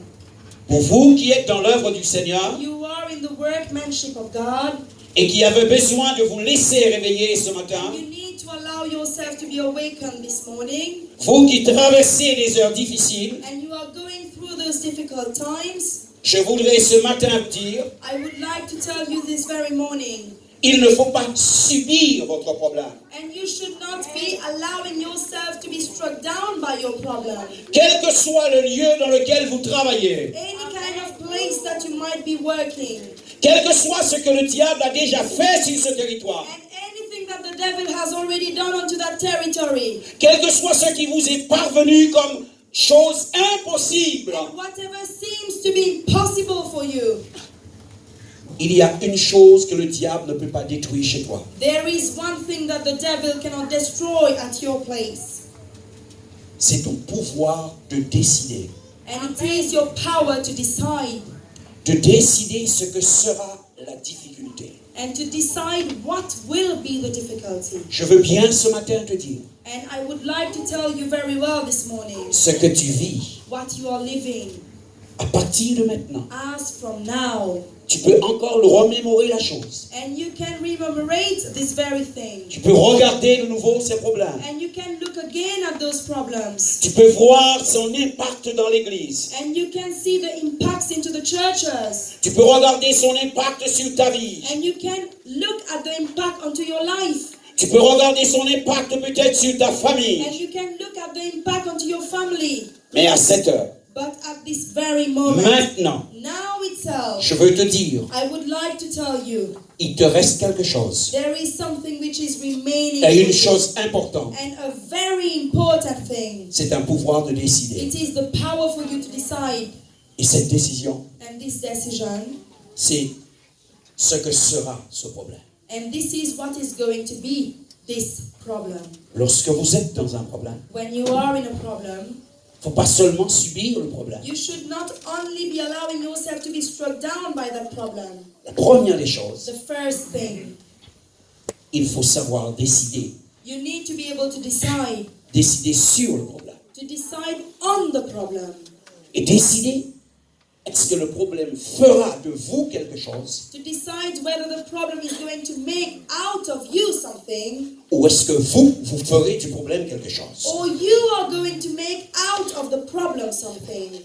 Speaker 2: Pour vous qui êtes dans l'œuvre du Seigneur
Speaker 1: You are in the workmanship of God.
Speaker 2: et qui avez besoin de vous laisser réveiller ce matin,
Speaker 1: You need to allow yourself to be awakened this morning.
Speaker 2: vous qui traversez des heures difficiles,
Speaker 1: And you are going through those difficult times.
Speaker 2: je voudrais ce matin vous dire,
Speaker 1: I would like to tell you this very morning.
Speaker 2: il ne faut pas subir votre problème.
Speaker 1: And you should not be allowing yourself to be struck down by your problem.
Speaker 2: Quel que soit le lieu dans lequel vous travaillez,
Speaker 1: Any kind of place that you might be working.
Speaker 2: quel que soit ce que le diable a déjà fait sur ce territoire,
Speaker 1: And anything that the devil has already done onto that territory.
Speaker 2: quel que soit ce qui vous est parvenu comme chose impossible,
Speaker 1: And whatever seems to be impossible for you.
Speaker 2: il y a une chose que le diable ne peut pas détruire chez toi.
Speaker 1: There is one thing that the devil cannot destroy at your place.
Speaker 2: C'est ton pouvoir de décider.
Speaker 1: And it is your power to decide.
Speaker 2: De décider ce que sera la difficulté.
Speaker 1: And to decide what will be the difficulty.
Speaker 2: Je veux bien ce matin te dire,
Speaker 1: And I would like to tell you very well this morning
Speaker 2: ce que tu vis,
Speaker 1: what you are living.
Speaker 2: à partir de maintenant,
Speaker 1: As from now.
Speaker 2: tu peux encore le remémorer la chose.
Speaker 1: And you can rememorate this very thing.
Speaker 2: Tu peux regarder de nouveau ces problèmes.
Speaker 1: And you can look again at those problems.
Speaker 2: Tu peux voir son impact dans l'église.
Speaker 1: And you can see the impacts into the churches.
Speaker 2: Tu peux regarder son impact sur ta vie.
Speaker 1: And you can look at the impact onto your life.
Speaker 2: Tu peux regarder son impact peut-être sur ta
Speaker 1: And
Speaker 2: famille.
Speaker 1: you can look at the impact onto your family.
Speaker 2: Mais à cette heure,
Speaker 1: But at this very moment,
Speaker 2: maintenant,
Speaker 1: now itself,
Speaker 2: je veux te dire,
Speaker 1: I would like to tell you,
Speaker 2: il te reste quelque chose.
Speaker 1: there is something which is remaining
Speaker 2: Et une
Speaker 1: for you.
Speaker 2: chose importante.
Speaker 1: And a very important thing.
Speaker 2: c'est un pouvoir de décider.
Speaker 1: It is the power for you to decide.
Speaker 2: Et cette décision,
Speaker 1: And this decision,
Speaker 2: c'est ce que sera ce problème.
Speaker 1: and this is what is going to be this problem.
Speaker 2: Lorsque vous êtes dans un problème,
Speaker 1: When you are in a problem,
Speaker 2: il ne faut pas seulement subir le problème.
Speaker 1: you should not only be allowing yourself to be struck down by that problem.
Speaker 2: La première des choses,
Speaker 1: The first thing,
Speaker 2: il faut savoir décider.
Speaker 1: you need to be able to decide.
Speaker 2: Décider sur le problème.
Speaker 1: To decide on the problem.
Speaker 2: Et décider, est-ce que le problème fera de vous quelque chose
Speaker 1: To decide whether the problem is going to make out of you something,
Speaker 2: ou est-ce que vous ferez du problème quelque chose.
Speaker 1: or you are going to make out of the problem something.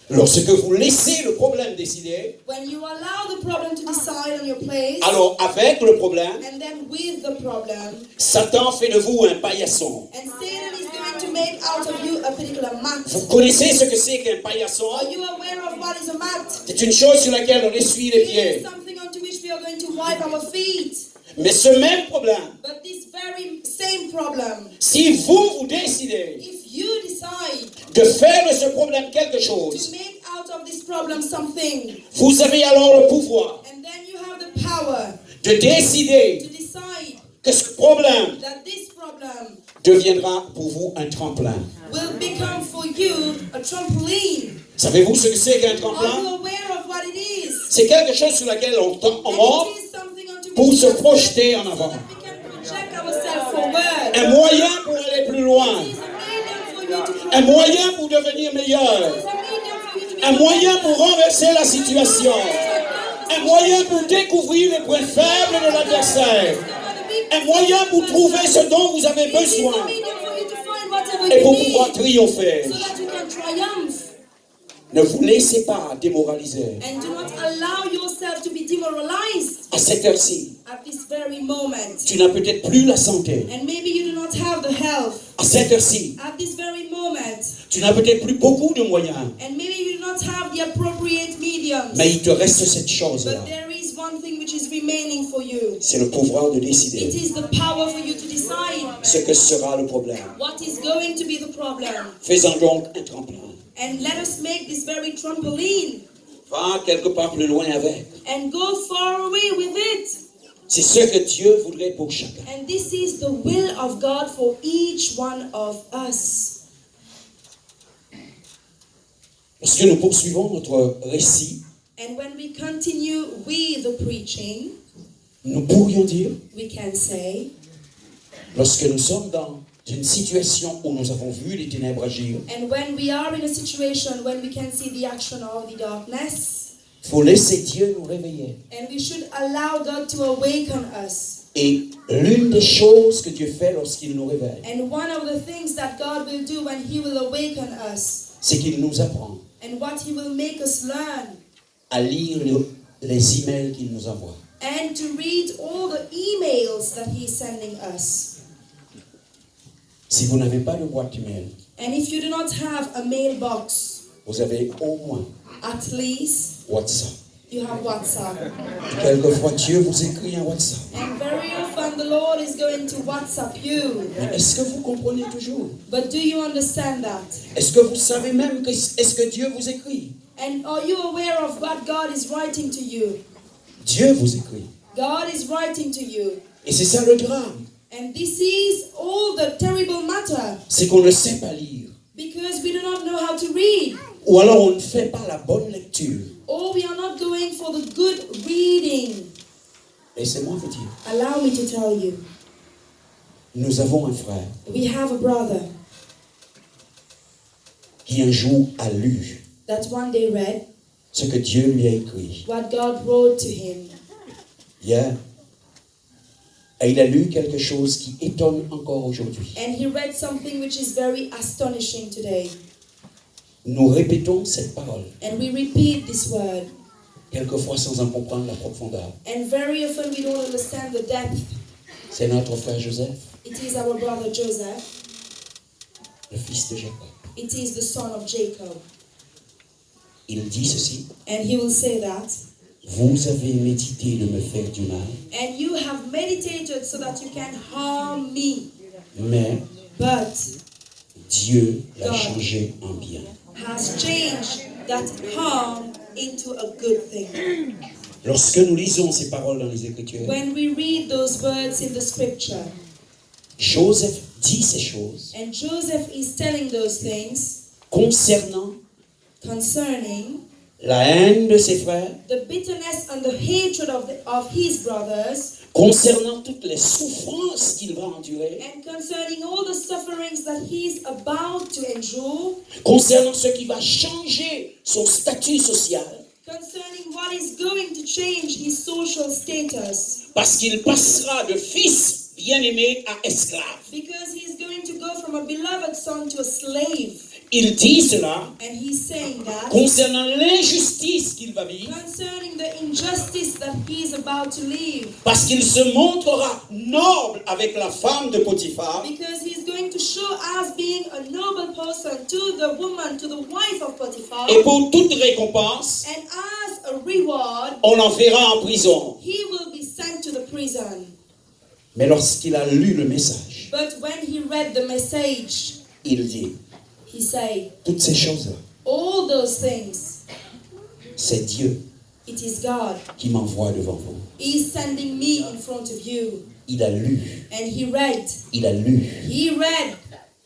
Speaker 2: Lorsque vous laissez le problème décider,
Speaker 1: When you allow the problem to decide on your place,
Speaker 2: alors avec le problème,
Speaker 1: and then with the problem,
Speaker 2: Satan fait de vous un paillasson.
Speaker 1: and Satan is going to make out of you a particular mat.
Speaker 2: Vous connaissez ce que c'est qu'un paillasson?
Speaker 1: Are you aware of what is a mat?
Speaker 2: C'est une chose sur laquelle on essuie les
Speaker 1: It is
Speaker 2: pieds.
Speaker 1: something onto which we are going to wipe our feet.
Speaker 2: Mais ce même problème,
Speaker 1: But this very same problem,
Speaker 2: si vous décidez
Speaker 1: if you decide
Speaker 2: de faire de ce problème quelque
Speaker 1: to
Speaker 2: chose,
Speaker 1: make out of this problem something,
Speaker 2: vous avez alors le pouvoir
Speaker 1: and then you have the power
Speaker 2: de décider
Speaker 1: to decide
Speaker 2: que ce problème
Speaker 1: that this problem
Speaker 2: deviendra pour vous un tremplin.
Speaker 1: will become for you a trampoline.
Speaker 2: Savez-vous ce que c'est qu'un
Speaker 1: Are you
Speaker 2: tremplin?
Speaker 1: aware of what it is?
Speaker 2: C'est quelque chose sur laquelle on
Speaker 1: And
Speaker 2: monte
Speaker 1: it is something onto
Speaker 2: pour
Speaker 1: which
Speaker 2: se
Speaker 1: we are
Speaker 2: projeter en
Speaker 1: so
Speaker 2: avant.
Speaker 1: that we can project ourselves forward.
Speaker 2: Un moyen pour aller plus loin.
Speaker 1: It is a medium for you to
Speaker 2: Un moyen pour devenir meilleur.
Speaker 1: It is a medium for you to be
Speaker 2: Un moyen pour renverser la situation. Un moyen pour découvrir les points faibles de l'adversaire. Un moyen pour trouver ce dont vous avez
Speaker 1: It is a
Speaker 2: besoin
Speaker 1: medium for you to find whatever
Speaker 2: et
Speaker 1: you
Speaker 2: pour
Speaker 1: need
Speaker 2: pouvoir triompher.
Speaker 1: so that you can triumph.
Speaker 2: Ne vous laissez pas démoraliser.
Speaker 1: And do not allow yourself to be demoralized
Speaker 2: À cette heure-ci,
Speaker 1: at this very moment.
Speaker 2: tu n'as peut-être plus la santé.
Speaker 1: And maybe you do not have the health
Speaker 2: À cette heure-ci,
Speaker 1: at this very moment.
Speaker 2: tu n'as peut-être plus beaucoup de moyens.
Speaker 1: And maybe you do not have the appropriate mediums.
Speaker 2: Mais il te reste cette chose-là.
Speaker 1: But there is one thing which is remaining for you.
Speaker 2: C'est le pouvoir de
Speaker 1: It
Speaker 2: décider
Speaker 1: is the power for you to decide
Speaker 2: ce que sera le problème.
Speaker 1: what is going to be the problem.
Speaker 2: Faisons donc un tremplin.
Speaker 1: And let us make this very trampoline
Speaker 2: Va quelque part plus loin avec.
Speaker 1: and go far away with it.
Speaker 2: C'est ce que Dieu voudrait pour chacun.
Speaker 1: And this is the will of God for each one of us.
Speaker 2: Lorsque nous poursuivons notre récit,
Speaker 1: And when we continue with the preaching,
Speaker 2: nous pourrions dire,
Speaker 1: we can say,
Speaker 2: lorsque nous sommes dans une situation où nous avons vu les ténèbres agir,
Speaker 1: and when we are in a situation when we can see the action of the darkness,
Speaker 2: il faut laisser Dieu nous réveiller.
Speaker 1: and we should allow God to awaken us.
Speaker 2: Et l'une des choses que Dieu fait lorsqu'il nous réveille,
Speaker 1: And one of the things that God will do when He will awaken us,
Speaker 2: c'est qu'il nous apprend
Speaker 1: and what He will make us learn,
Speaker 2: à lire les emails qu'il nous envoie.
Speaker 1: and to read all the emails that He is sending us.
Speaker 2: Si vous n'avez pas de boîte email,
Speaker 1: And if you do not have a mailbox,
Speaker 2: vous avez au moins
Speaker 1: at least
Speaker 2: WhatsApp.
Speaker 1: you have WhatsApp.
Speaker 2: Quelquefois, Dieu vous écrit un WhatsApp.
Speaker 1: And very often the Lord is going to WhatsApp you.
Speaker 2: Mais est-ce que vous comprenez toujours?
Speaker 1: But do you understand that?
Speaker 2: Est-ce que vous savez même que est-ce que Dieu vous écrit?
Speaker 1: And are you aware of what God is writing to you?
Speaker 2: Dieu vous écrit.
Speaker 1: God is writing to you.
Speaker 2: Et c'est ça le drame.
Speaker 1: And this is all the terrible matter.
Speaker 2: C'est qu'on ne sait pas lire.
Speaker 1: Because we do not know how to read.
Speaker 2: Ou alors on ne fait pas la bonne lecture.
Speaker 1: Or we are not going for the good reading.
Speaker 2: Laissez-moi vous dire.
Speaker 1: Allow me to tell you.
Speaker 2: Nous avons un frère
Speaker 1: We have a brother
Speaker 2: qui un jour a lu
Speaker 1: that one day read
Speaker 2: ce que Dieu lui a écrit.
Speaker 1: what God wrote to him.
Speaker 2: Hier. Et il a lu quelque chose qui étonne encore aujourd'hui.
Speaker 1: And he read something which is very astonishing today.
Speaker 2: Nous répétons cette parole,
Speaker 1: And we repeat this word.
Speaker 2: quelquefois sans en comprendre la profondeur.
Speaker 1: And very often we don't understand the depth.
Speaker 2: C'est notre frère Joseph,
Speaker 1: It is our brother Joseph.
Speaker 2: le fils de Jacob.
Speaker 1: It is the son of Jacob.
Speaker 2: Il dit ceci:
Speaker 1: And he will say that.
Speaker 2: vous avez médité de me faire du mal,
Speaker 1: And you have meditated so that you can harm me.
Speaker 2: mais
Speaker 1: But
Speaker 2: Dieu l'a
Speaker 1: God.
Speaker 2: changé en bien.
Speaker 1: has changed that harm into a good thing.
Speaker 2: Lorsque nous lisons ces paroles dans les Écritures,
Speaker 1: When we read those words in the scripture,
Speaker 2: Joseph dit ces choses
Speaker 1: and Joseph is telling those things
Speaker 2: concernant
Speaker 1: concerning
Speaker 2: la haine de ses frères,
Speaker 1: the bitterness and the hatred of his brothers,
Speaker 2: concernant toutes les souffrances qu'il va endurer,
Speaker 1: and concerning all the sufferings that he's about to endure,
Speaker 2: concernant ce qui va changer son statut social,
Speaker 1: concerning what is going to change his social status,
Speaker 2: parce qu'il passera de fils bien-aimé à esclave.
Speaker 1: because he's going to go from a beloved son to a slave.
Speaker 2: Il dit cela
Speaker 1: And he's saying that
Speaker 2: concernant l'injustice qu'il va vivre,
Speaker 1: concerning the injustice that he's about to live,
Speaker 2: parce qu'il se montrera noble avec la femme de Potiphar,
Speaker 1: because he's going to show as being a noble person to the woman, to the wife of Potiphar,
Speaker 2: et pour toute récompense,
Speaker 1: and as a reward,
Speaker 2: on l'enverra en prison.
Speaker 1: he will be sent to the prison.
Speaker 2: Mais lorsqu'il a lu le message,
Speaker 1: But when he read the message,
Speaker 2: il dit,
Speaker 1: he said,
Speaker 2: toutes ces choses-là,
Speaker 1: all those things,
Speaker 2: c'est Dieu
Speaker 1: it is God.
Speaker 2: qui m'envoie devant vous.
Speaker 1: He's sending me in front of you.
Speaker 2: Il a lu,
Speaker 1: And he read.
Speaker 2: il a lu.
Speaker 1: He read.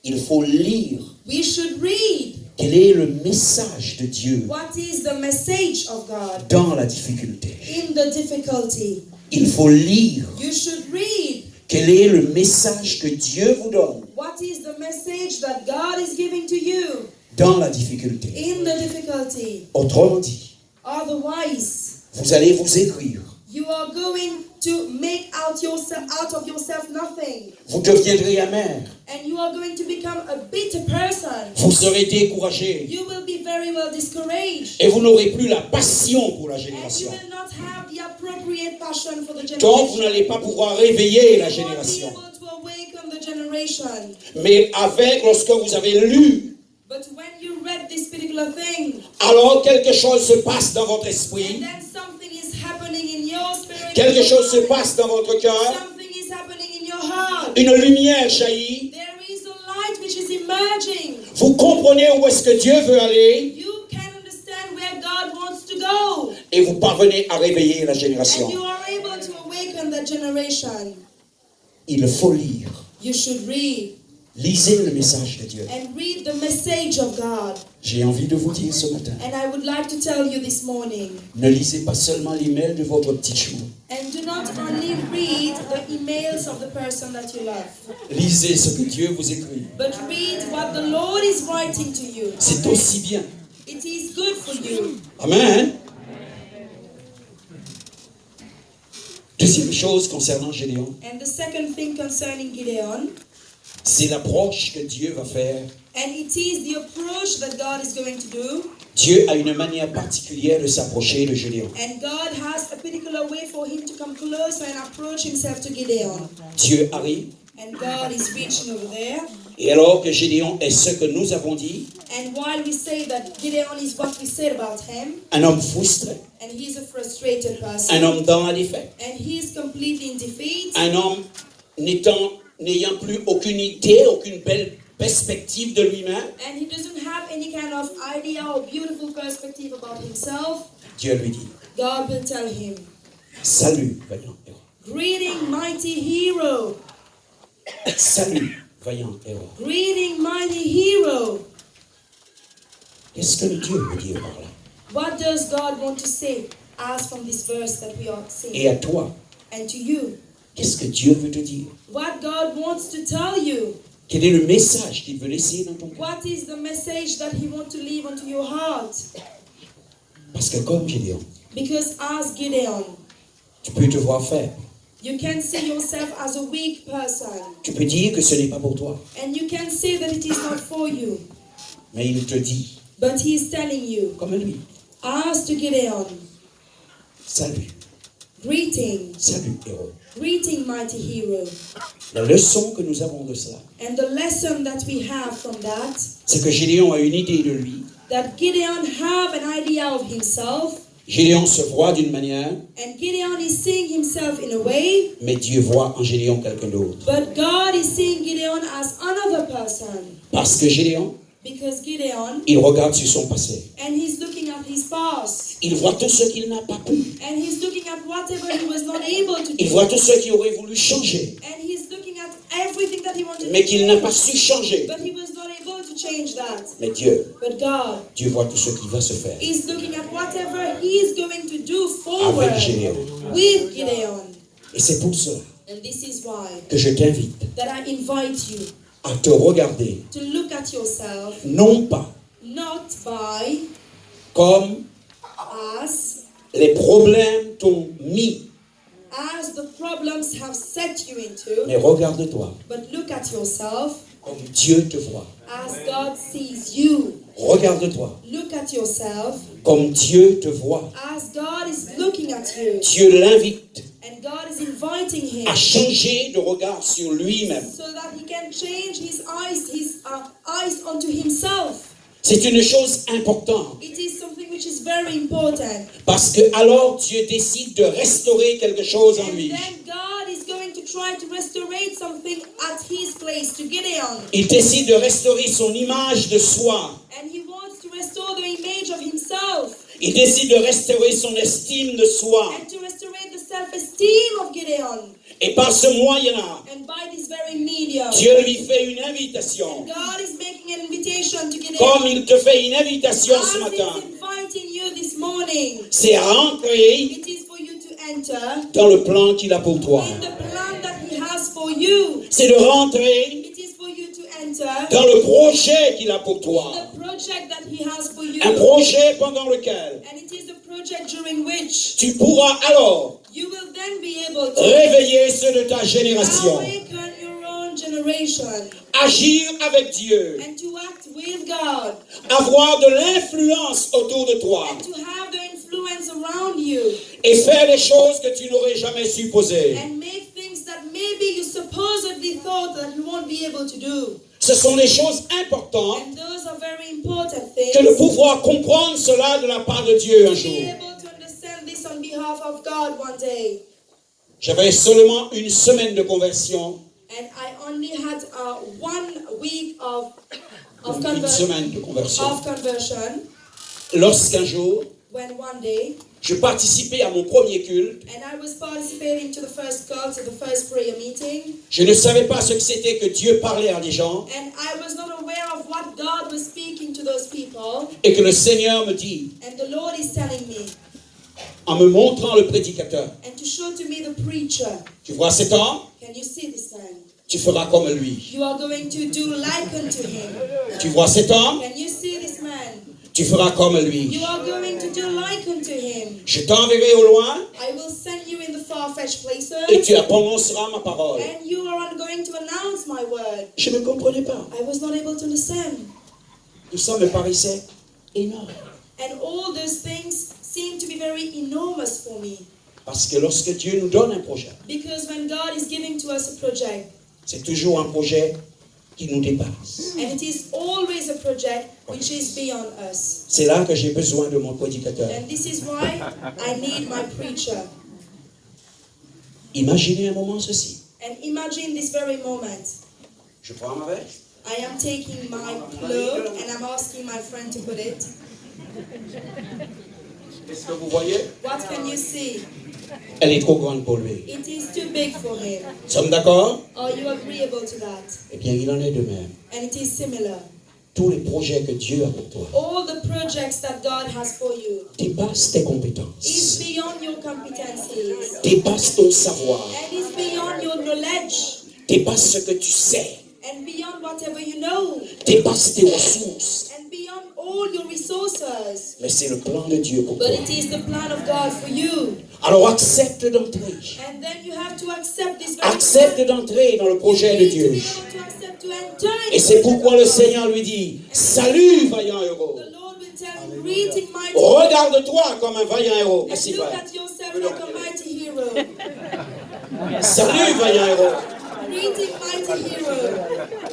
Speaker 2: Il faut lire.
Speaker 1: We should read.
Speaker 2: Quel est le message de Dieu
Speaker 1: What is the message of God
Speaker 2: dans la difficulté?
Speaker 1: in the difficulty?
Speaker 2: Il faut lire.
Speaker 1: You should read.
Speaker 2: Quel est le message que Dieu vous donne
Speaker 1: What is the message that God is giving to you
Speaker 2: dans la difficulté?
Speaker 1: in the difficulty?
Speaker 2: Autrement dit,
Speaker 1: Otherwise,
Speaker 2: vous allez vous écrire.
Speaker 1: you are going to make out of yourself nothing.
Speaker 2: Vous deviendrez amer.
Speaker 1: And you are going to become a bitter person.
Speaker 2: Vous serez découragé.
Speaker 1: You will be very well discouraged.
Speaker 2: Et vous n'aurez plus la passion pour la
Speaker 1: And you
Speaker 2: génération.
Speaker 1: will not have the appropriate passion for the
Speaker 2: Donc, vous
Speaker 1: generation.
Speaker 2: n'allez pas pouvoir réveiller la
Speaker 1: You won't be
Speaker 2: génération.
Speaker 1: able to awaken the generation.
Speaker 2: Mais lorsque vous avez lu,
Speaker 1: But when you read this particular thing,
Speaker 2: alors quelque chose se passe dans votre
Speaker 1: and
Speaker 2: esprit,
Speaker 1: then something is happening in your spirit,
Speaker 2: quelque chose se passe dans votre cœur,
Speaker 1: something is happening in your heart.
Speaker 2: une lumière jaillit,
Speaker 1: There is a light which is emerging.
Speaker 2: vous comprenez où est-ce que Dieu veut aller,
Speaker 1: You can understand where God wants to go.
Speaker 2: et vous parvenez à réveiller la
Speaker 1: And
Speaker 2: génération.
Speaker 1: you are able to awaken that generation.
Speaker 2: Il faut lire.
Speaker 1: You should read
Speaker 2: Lisez le message de Dieu.
Speaker 1: and read the message of God.
Speaker 2: J'ai envie de vous dire ce matin,
Speaker 1: And I would like to tell you this morning,
Speaker 2: ne lisez pas seulement l'email de votre petit chou.
Speaker 1: and do not only read the emails of the person that you love,
Speaker 2: Lisez ce que Dieu vous écrit.
Speaker 1: but read what the Lord is writing to you.
Speaker 2: C'est aussi bien.
Speaker 1: It is good for you.
Speaker 2: Amen. Deuxième chose concernant Gédéon,
Speaker 1: And the second thing concerning Gideon,
Speaker 2: c'est l'approche que Dieu va faire.
Speaker 1: and it is the approach that God is going to do.
Speaker 2: Dieu a une manière particulière de s'approcher de Gédéon.
Speaker 1: And God has a particular way for him to come closer and approach himself to Gideon.
Speaker 2: Dieu arrive,
Speaker 1: And God is reaching over there.
Speaker 2: et alors que Gédéon est ce que nous avons dit,
Speaker 1: And while we say that Gideon is what we said about him,
Speaker 2: un homme frustré,
Speaker 1: and he's a frustrated person,
Speaker 2: un homme dans la défaite,
Speaker 1: and he's completely in defeat,
Speaker 2: un homme n'ayant plus aucune idée, aucune belle perspective de lui-même,
Speaker 1: and he doesn't have any kind of idea or beautiful perspective about himself,
Speaker 2: Dieu lui dit,
Speaker 1: God will tell him,
Speaker 2: salut, vaillant héros.
Speaker 1: greeting mighty hero,
Speaker 2: Salut, vaillant héros.
Speaker 1: greeting mighty hero.
Speaker 2: Qu'est-ce que Dieu veut dire par là?
Speaker 1: What does God want to say as from this verse that we are
Speaker 2: Et
Speaker 1: seeing?
Speaker 2: à toi,
Speaker 1: And to you,
Speaker 2: qu'est-ce que Dieu veut te dire?
Speaker 1: what God wants to tell you.
Speaker 2: Quel est le message qu'il veut laisser dans ton cœur?
Speaker 1: What is the message that he wants to leave onto your heart?
Speaker 2: Parce que comme Gédéon,
Speaker 1: Because as Gideon,
Speaker 2: tu peux te voir faible.
Speaker 1: you can see yourself as a weak person.
Speaker 2: Tu peux dire que ce n'est pas pour toi.
Speaker 1: And you can say that it is not for you.
Speaker 2: Mais il te dit,
Speaker 1: But he is telling you,
Speaker 2: comme lui,
Speaker 1: as to Gideon,
Speaker 2: salut,
Speaker 1: greeting,
Speaker 2: salut héros.
Speaker 1: greeting mighty hero.
Speaker 2: La leçon que nous avons de cela,
Speaker 1: And the lesson that we have from that,
Speaker 2: c'est que Gédéon a une idée de lui.
Speaker 1: that Gideon have an idea of himself,
Speaker 2: Gédéon se voit d'une manière,
Speaker 1: and Gideon is seeing himself in a way,
Speaker 2: mais Dieu voit en Gédéon quelqu'un d'autre.
Speaker 1: but God is seeing Gideon Gideon as another person.
Speaker 2: Parce que Gédéon,
Speaker 1: Because Gideon,
Speaker 2: il regarde sur son passé.
Speaker 1: and he's looking at his past.
Speaker 2: Il voit tout ce qu'il n'a pas pu.
Speaker 1: And he's looking at whatever he was not able to
Speaker 2: Il
Speaker 1: do.
Speaker 2: voit tout ce qu'il aurait voulu changer,
Speaker 1: And he's looking at everything that he wanted
Speaker 2: mais
Speaker 1: to
Speaker 2: qu'il n'a
Speaker 1: change.
Speaker 2: pas su changer.
Speaker 1: But he was not able to change that.
Speaker 2: Mais Dieu
Speaker 1: But God
Speaker 2: voit tout ce qui va se faire
Speaker 1: is looking at whatever he is going to do forward
Speaker 2: avec Gédéon.
Speaker 1: with Gideon.
Speaker 2: Et c'est pour cela
Speaker 1: And this is why
Speaker 2: que je t'invite
Speaker 1: that I invite you
Speaker 2: à te regarder,
Speaker 1: to look at yourself
Speaker 2: non pas
Speaker 1: not by
Speaker 2: comme
Speaker 1: as
Speaker 2: les problèmes t'ont mis,
Speaker 1: the problems have set you into,
Speaker 2: mais regarde-toi
Speaker 1: but look at yourself
Speaker 2: comme Dieu te voit.
Speaker 1: as God sees you.
Speaker 2: Regarde-toi
Speaker 1: Look at yourself
Speaker 2: comme Dieu te voit.
Speaker 1: as God is looking at you.
Speaker 2: Dieu l'invite
Speaker 1: And God is inviting him
Speaker 2: à changer de regard sur lui-même.
Speaker 1: so that he can change his eyes onto himself.
Speaker 2: C'est une chose importante
Speaker 1: It is something which is very important.
Speaker 2: parce que alors Dieu décide de restaurer quelque chose en
Speaker 1: And
Speaker 2: lui.
Speaker 1: then God is going to try to restore something at his place to Gideon.
Speaker 2: Il décide de restaurer son image de soi.
Speaker 1: And he wants to restore the image of himself
Speaker 2: Il décide de restaurer son estime de soi.
Speaker 1: and to restore the self-esteem of Gideon.
Speaker 2: Et par ce moyen-là,
Speaker 1: And by this very medium,
Speaker 2: Dieu lui fait une invitation.
Speaker 1: God is making an invitation to Gideon.
Speaker 2: Comme il te fait une invitation ce
Speaker 1: As
Speaker 2: matin.
Speaker 1: he's inviting you this morning,
Speaker 2: C'est à entrer
Speaker 1: it is for you to enter
Speaker 2: dans le plan qu'il a pour toi.
Speaker 1: in the plan that he has for you.
Speaker 2: C'est de rentrer
Speaker 1: It is for you to enter
Speaker 2: dans le projet qu'il a pour toi.
Speaker 1: the project that he has for you.
Speaker 2: Un projet pendant lequel
Speaker 1: And it is a project during which
Speaker 2: tu pourras alors
Speaker 1: you will then be able to
Speaker 2: réveiller ceux de ta génération.
Speaker 1: awaken your own generation
Speaker 2: Agir avec Dieu.
Speaker 1: and to act with God
Speaker 2: Avoir de l'influence autour de toi.
Speaker 1: and to have the influence around you
Speaker 2: Et faire des choses que tu n'aurais jamais supposées.
Speaker 1: and make things that maybe you supposedly thought that you won't be able to do.
Speaker 2: Ce sont des choses importantes
Speaker 1: And those are very important things.
Speaker 2: que de pouvoir comprendre cela de la part de Dieu un
Speaker 1: To
Speaker 2: jour.
Speaker 1: be able to understand this on behalf of God one day.
Speaker 2: J'avais seulement une semaine de conversion.
Speaker 1: And I only had 1 week of
Speaker 2: Une
Speaker 1: conversion.
Speaker 2: semaine de conversion.
Speaker 1: Lorsqu'un
Speaker 2: Lorsqu'un jour,
Speaker 1: when one day,
Speaker 2: je participais à mon premier culte,
Speaker 1: and I was participating to the first call, to the first prayer meeting,
Speaker 2: je ne savais pas ce que c'était que Dieu parlait à des gens
Speaker 1: and I was not aware of what God was speaking to those people,
Speaker 2: et que le Seigneur me dit,
Speaker 1: and the Lord is telling me,
Speaker 2: en me montrant le prédicateur,
Speaker 1: and to show to me the preacher,
Speaker 2: tu vois cet homme,
Speaker 1: can you see this man?
Speaker 2: tu feras comme lui.
Speaker 1: You are going to do like unto him.
Speaker 2: Tu vois cet homme,
Speaker 1: Can you see this man?
Speaker 2: tu feras comme lui.
Speaker 1: You are going to do like unto him.
Speaker 2: Je t'enverrai au loin
Speaker 1: I will send you in the far-fetched places,
Speaker 2: et tu prononceras ma parole.
Speaker 1: and you are going to announce my word.
Speaker 2: Je ne comprenais pas.
Speaker 1: I was not able to understand.
Speaker 2: Tout ça me paraissait énorme.
Speaker 1: And all those things seem to be very enormous for me.
Speaker 2: Parce que lorsque Dieu nous donne un projet,
Speaker 1: Because when God is giving to us a project,
Speaker 2: c'est toujours un projet qui nous dépasse.
Speaker 1: and it is always a project which is beyond us.
Speaker 2: C'est là que j'ai besoin de mon prédicateur.
Speaker 1: And this is why I need my preacher.
Speaker 2: Imaginez un moment ceci.
Speaker 1: And imagine this very moment.
Speaker 2: Je prends ma veste.
Speaker 1: I am taking my cloak and I'm asking my friend to put it.
Speaker 2: Qu'est-ce que vous voyez?
Speaker 1: What can you see?
Speaker 2: Elle est trop grande pour lui.
Speaker 1: It is too big for him.
Speaker 2: Sommes d'accord?
Speaker 1: Are you agreeable to that?
Speaker 2: Eh bien, il en est de même.
Speaker 1: And it is similar.
Speaker 2: Tous les projets que Dieu a pour toi
Speaker 1: All the projects that God has for you
Speaker 2: dépassent tes
Speaker 1: is
Speaker 2: compétences,
Speaker 1: beyond your competencies
Speaker 2: dépassent ton savoir,
Speaker 1: and is beyond your knowledge
Speaker 2: dépassent ce que tu sais,
Speaker 1: and beyond whatever you know
Speaker 2: dépassent tes ressources.
Speaker 1: and beyond all your resources.
Speaker 2: Mais c'est le plan de Dieu pour
Speaker 1: But
Speaker 2: toi.
Speaker 1: it is the plan of God for you.
Speaker 2: Alors accepte d'entrer.
Speaker 1: And then you have to accept this very
Speaker 2: Accepte
Speaker 1: plan.
Speaker 2: d'entrer dans le
Speaker 1: You
Speaker 2: projet de
Speaker 1: need to
Speaker 2: Dieu.
Speaker 1: be able to accept to enter in
Speaker 2: Et
Speaker 1: the
Speaker 2: c'est
Speaker 1: project
Speaker 2: pourquoi
Speaker 1: of
Speaker 2: le
Speaker 1: God.
Speaker 2: Seigneur lui dit, salut vaillant héros.
Speaker 1: The Lord will tell him, greeting mighty
Speaker 2: Regarde-toi comme un vaillant héros.
Speaker 1: and
Speaker 2: Merci
Speaker 1: look
Speaker 2: frère.
Speaker 1: at yourself like a mighty hero.
Speaker 2: Salut vaillant héros.
Speaker 1: Greeting mighty hero.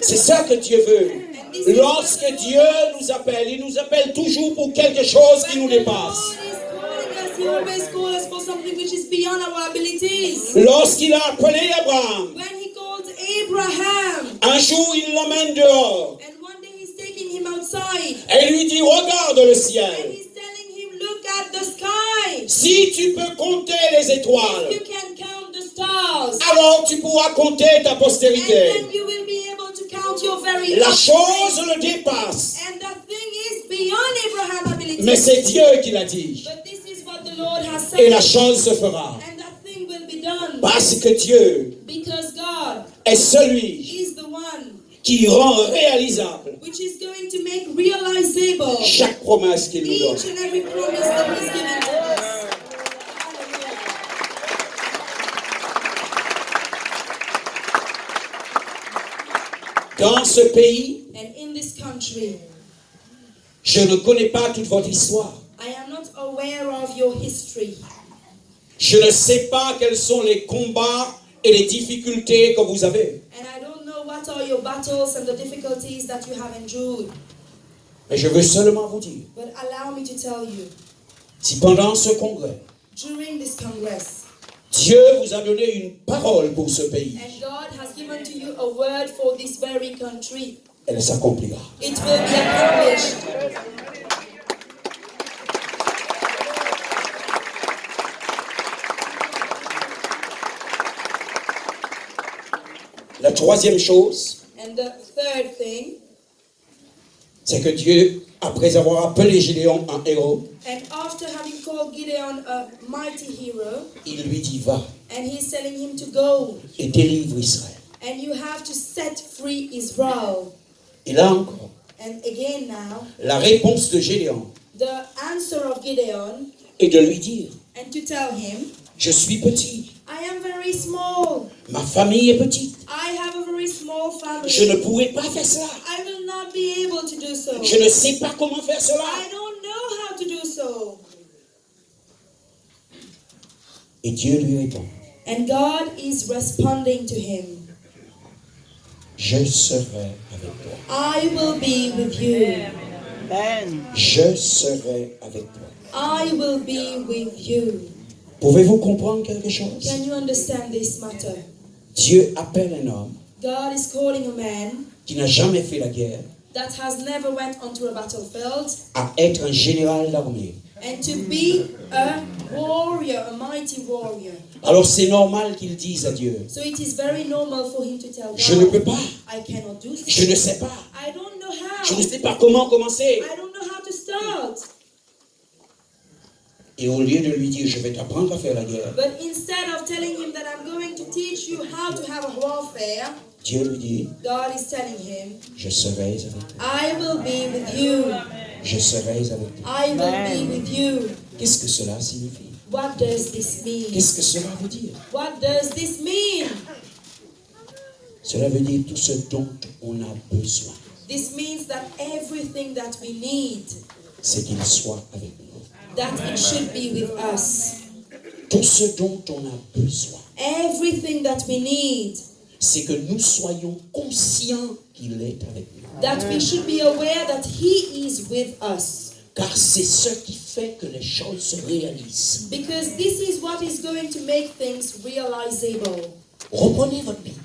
Speaker 2: C'est ça que Dieu veut.
Speaker 1: And this is
Speaker 2: Lorsque
Speaker 1: what the
Speaker 2: Dieu nous appelle, il nous appelle toujours pour quelque chose qui nous
Speaker 1: When the
Speaker 2: dépasse.
Speaker 1: Lord is calling us, He always calls us for something which is beyond our abilities.
Speaker 2: Lorsqu'il a appelé Abraham
Speaker 1: When He called Abraham
Speaker 2: à Un jour, il l'emmène dehors
Speaker 1: And one day he's taking him outside.
Speaker 2: et lui dit, regarde le
Speaker 1: And
Speaker 2: ciel.
Speaker 1: he's telling him, look at the sky.
Speaker 2: Si tu peux compter les étoiles,
Speaker 1: You can count the stars.
Speaker 2: alors tu pourras compter ta
Speaker 1: And
Speaker 2: postérité.
Speaker 1: then you will be able to count your very
Speaker 2: La
Speaker 1: offspring.
Speaker 2: chose le dépasse.
Speaker 1: And the thing is beyond Abraham's ability.
Speaker 2: Mais c'est Dieu qui l'a dit.
Speaker 1: But this is what the Lord has
Speaker 2: Et la
Speaker 1: said.
Speaker 2: chose se fera.
Speaker 1: And that thing will be done.
Speaker 2: Parce que Dieu
Speaker 1: Because God
Speaker 2: est celui
Speaker 1: is the one
Speaker 2: qui rend réalisable
Speaker 1: which is going to make realizable
Speaker 2: chaque promesse qu'il nous donne.
Speaker 1: each and every promise that he's given to us.
Speaker 2: Dans ce pays,
Speaker 1: And in this country,
Speaker 2: je ne connais pas toute votre histoire.
Speaker 1: I am not aware of your history.
Speaker 2: Je ne sais pas quels sont les combats et les difficultés que vous avez.
Speaker 1: And I don't know what are your battles and the difficulties that you have endured.
Speaker 2: Mais je veux seulement vous dire,
Speaker 1: But allow me to tell you,
Speaker 2: si pendant ce congrès,
Speaker 1: during this Congress,
Speaker 2: Dieu vous a donné une parole pour ce pays,
Speaker 1: and God has given to you a word for this very country,
Speaker 2: elle s'accomplira.
Speaker 1: it will be accomplished.
Speaker 2: La troisième chose,
Speaker 1: And the third thing,
Speaker 2: c'est que Dieu, après avoir appelé Gédéon un héros,
Speaker 1: and after having called Gideon a mighty hero,
Speaker 2: il lui dit, va
Speaker 1: and he's telling him to go,
Speaker 2: et délivre Israël.
Speaker 1: and you have to set free Israel.
Speaker 2: Et là encore,
Speaker 1: And again now,
Speaker 2: la réponse de Gédéon
Speaker 1: the answer of Gideon,
Speaker 2: est de lui dire,
Speaker 1: and to tell him,
Speaker 2: je suis petit,
Speaker 1: I am very small.
Speaker 2: ma famille est petite,
Speaker 1: I have a very small family.
Speaker 2: je ne pourrai pas faire cela.
Speaker 1: I will not be able to do so.
Speaker 2: Je ne sais pas comment faire cela.
Speaker 1: I don't know how to do so.
Speaker 2: Et Dieu lui répond,
Speaker 1: And God is responding to him.
Speaker 2: je serai avec toi.
Speaker 1: I will be with you.
Speaker 2: Je serai avec toi.
Speaker 1: I will be with you.
Speaker 2: Pouvez-vous comprendre quelque chose?
Speaker 1: Can you understand this matter?
Speaker 2: Dieu appelle un homme
Speaker 1: God is calling a man
Speaker 2: qui n'a jamais fait la guerre
Speaker 1: that has never went onto a battlefield
Speaker 2: à être un général d'armée.
Speaker 1: and to be a warrior, a mighty warrior.
Speaker 2: Alors c'est normal qu'il dise à Dieu,
Speaker 1: So it is very normal for him to tell
Speaker 2: je ne peux
Speaker 1: God,
Speaker 2: pas,
Speaker 1: I cannot do
Speaker 2: je
Speaker 1: this.
Speaker 2: ne sais pas,
Speaker 1: I don't know
Speaker 2: je ne
Speaker 1: how.
Speaker 2: sais pas comment commencer.
Speaker 1: I don't know how to start.
Speaker 2: Et au lieu de lui dire, je vais t'apprendre à faire la guerre,
Speaker 1: But instead of telling him that I'm going to teach you how to have a warfare,
Speaker 2: Dieu lui dit,
Speaker 1: God is telling him,
Speaker 2: je serai avec toi.
Speaker 1: I will be with you.
Speaker 2: Je serai avec toi.
Speaker 1: I will be with you.
Speaker 2: Qu'est-ce que cela signifie?
Speaker 1: What does this mean?
Speaker 2: Qu'est-ce que cela veut dire?
Speaker 1: What does this mean?
Speaker 2: Cela veut dire tout ce dont on a besoin,
Speaker 1: This means that everything that we need,
Speaker 2: c'est qu'il soit avec nous.
Speaker 1: that it should be with us.
Speaker 2: Tout ce dont on a besoin,
Speaker 1: Everything that we need,
Speaker 2: c'est que nous soyons conscients qu'il est avec nous.
Speaker 1: that we should be aware that He is with us.
Speaker 2: Car c'est ce qui fait que les choses se réalisent.
Speaker 1: Because this is what is going to make things realizable.
Speaker 2: Reprenez votre Bible.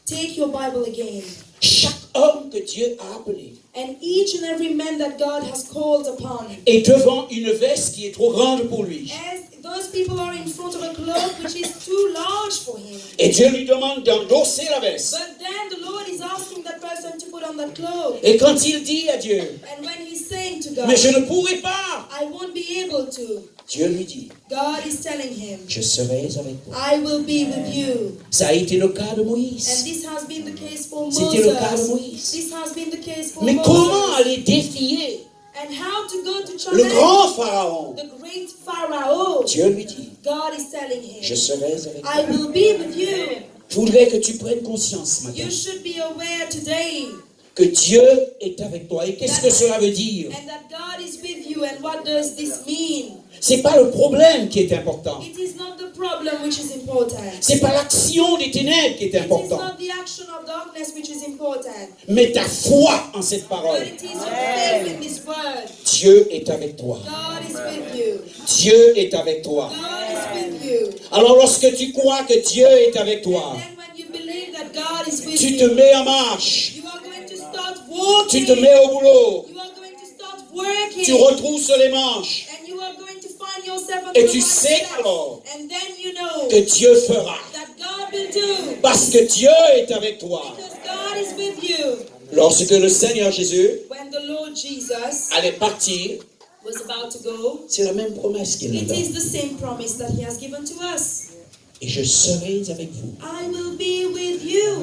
Speaker 1: Take your Bible again.
Speaker 2: Chaque homme que Dieu a appelé
Speaker 1: And each and every man that God has called upon,
Speaker 2: est devant une veste qui est trop grande pour lui.
Speaker 1: as those people are in front of a cloak which is too large for him.
Speaker 2: Et Dieu lui demande d'endosser la veste.
Speaker 1: But then the Lord is asking that person to put on that cloak.
Speaker 2: Et quand il dit à Dieu,
Speaker 1: And when he's saying to God,
Speaker 2: mais je ne pourrai pas,
Speaker 1: I won't be able to,
Speaker 2: Dieu lui dit,
Speaker 1: God is telling him,
Speaker 2: je serai avec toi.
Speaker 1: I will be with you.
Speaker 2: Ça a été le cas de
Speaker 1: And
Speaker 2: Moïse.
Speaker 1: this has been the case for
Speaker 2: C'était le cas de
Speaker 1: Moses.
Speaker 2: Moïse.
Speaker 1: This has been the case for
Speaker 2: Mais comment
Speaker 1: Moses.
Speaker 2: aller défier
Speaker 1: And how to go to
Speaker 2: le
Speaker 1: challenge
Speaker 2: grand Pharaon?
Speaker 1: the great Pharaoh.
Speaker 2: Dieu lui dit,
Speaker 1: God is telling
Speaker 2: je
Speaker 1: him,
Speaker 2: serai avec toi.
Speaker 1: I will be with you.
Speaker 2: Je voudrais que tu prennes conscience ce matin
Speaker 1: You should be aware today
Speaker 2: que Dieu est avec toi. Et qu'est-ce que cela veut dire?
Speaker 1: and that God is with you. And what does this mean?
Speaker 2: C'est pas le problème qui est important.
Speaker 1: It is not the problem which is important.
Speaker 2: C'est pas l'action des ténèbres qui est
Speaker 1: It is
Speaker 2: important.
Speaker 1: not the action of darkness which is important.
Speaker 2: Mais ta foi en cette
Speaker 1: But
Speaker 2: parole.
Speaker 1: it is your faith in this word.
Speaker 2: Dieu est avec toi.
Speaker 1: God is with you.
Speaker 2: Dieu est avec toi.
Speaker 1: God is with you.
Speaker 2: Alors lorsque tu crois que Dieu est avec toi,
Speaker 1: And then when you believe that God is is with
Speaker 2: Tu
Speaker 1: you.
Speaker 2: te mets en marche.
Speaker 1: You are going to start
Speaker 2: Tu te
Speaker 1: walking.
Speaker 2: mets au boulot.
Speaker 1: You are going to start working.
Speaker 2: Tu retrousses les manches.
Speaker 1: And you are going to find yourself on
Speaker 2: Et
Speaker 1: the
Speaker 2: tu
Speaker 1: right
Speaker 2: sais
Speaker 1: steps.
Speaker 2: alors
Speaker 1: And then you know
Speaker 2: que Dieu fera.
Speaker 1: that God will do.
Speaker 2: Parce que Dieu est avec toi.
Speaker 1: Because God is with you.
Speaker 2: Lorsque le Seigneur Jésus
Speaker 1: When the Lord Jesus
Speaker 2: allait partir,
Speaker 1: was about to go,
Speaker 2: c'est la même promesse qu'il nous
Speaker 1: it
Speaker 2: donne.
Speaker 1: is the same promise that He has given to us.
Speaker 2: Et je serai avec vous
Speaker 1: I will be with you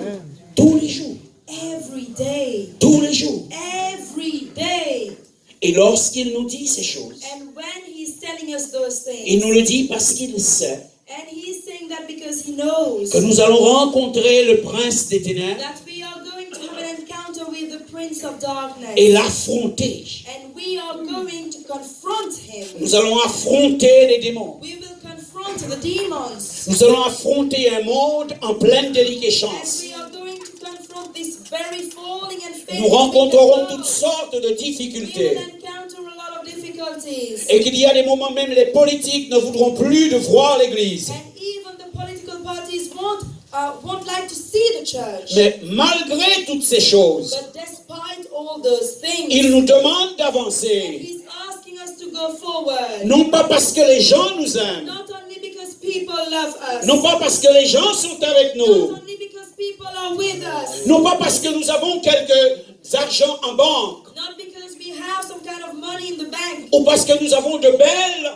Speaker 2: tous les jours.
Speaker 1: every day.
Speaker 2: Tous les jours.
Speaker 1: Every day.
Speaker 2: Et lorsqu'il nous dit ces choses,
Speaker 1: And when He's telling us those
Speaker 2: il
Speaker 1: things,
Speaker 2: nous le dit parce qu'il sait
Speaker 1: and He's saying that because He knows
Speaker 2: que nous allons rencontrer le prince des ténèbres
Speaker 1: that we are going to have an encounter with the Prince of Darkness.
Speaker 2: et l'affronter.
Speaker 1: And we are going to confront him.
Speaker 2: Nous allons affronter les démons.
Speaker 1: We will confront the demons.
Speaker 2: Nous allons affronter un monde en pleine
Speaker 1: And
Speaker 2: déliquescence.
Speaker 1: we are going to confront this very falling and fading
Speaker 2: Nous rencontrerons
Speaker 1: world.
Speaker 2: toutes sortes de
Speaker 1: We will
Speaker 2: difficultés.
Speaker 1: encounter a lot of difficulties.
Speaker 2: Et qu'il y a des moments même les politiques ne voudront plus de voir l'église.
Speaker 1: And even the political parties won't like to see the church.
Speaker 2: Mais malgré toutes ces choses,
Speaker 1: But despite all those things,
Speaker 2: il nous demande
Speaker 1: and
Speaker 2: d'avancer.
Speaker 1: He's asking us to go forward.
Speaker 2: Non pas parce que les gens nous aiment.
Speaker 1: Not only because people love us.
Speaker 2: Non pas parce que les gens sont avec
Speaker 1: Not
Speaker 2: nous.
Speaker 1: only because people are with us.
Speaker 2: Non pas parce que nous avons quelques argent en banque.
Speaker 1: Not because we have some kind of money in the bank.
Speaker 2: Ou parce que nous avons de belles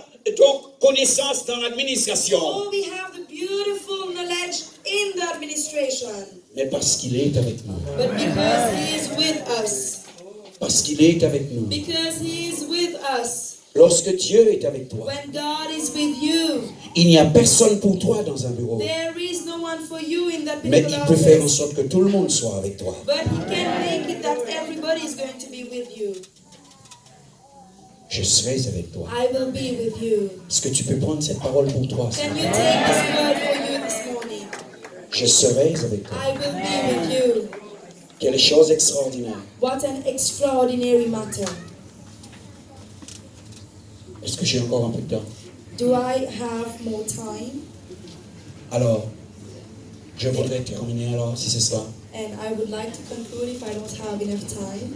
Speaker 2: connaissances dans l'administration.
Speaker 1: Or we have the beautiful knowledge in the administration.
Speaker 2: Mais parce qu'il est avec nous.
Speaker 1: But because He is with us.
Speaker 2: Parce qu'il est avec nous.
Speaker 1: Because He is with us.
Speaker 2: Lorsque Dieu est avec toi,
Speaker 1: When God is with you,
Speaker 2: il n'y a personne pour toi dans un bureau.
Speaker 1: there is no one for you in that
Speaker 2: Mais
Speaker 1: particular
Speaker 2: il peut faire en
Speaker 1: office.
Speaker 2: sorte que tout le monde soit avec toi.
Speaker 1: But He can make it that everybody is going to be with you.
Speaker 2: Je serai avec toi.
Speaker 1: I will be with you.
Speaker 2: Est-ce que tu peux prendre cette parole pour toi?
Speaker 1: Can you take this word for you this morning?
Speaker 2: Je serai avec toi.
Speaker 1: I will be with you.
Speaker 2: Quelle chose extraordinaire.
Speaker 1: What an extraordinary matter.
Speaker 2: Est-ce que j'ai encore un peu de temps?
Speaker 1: Do I have more time?
Speaker 2: Alors, je voudrais terminer alors, si c'est cela.
Speaker 1: And I would like to conclude if I don't have enough time.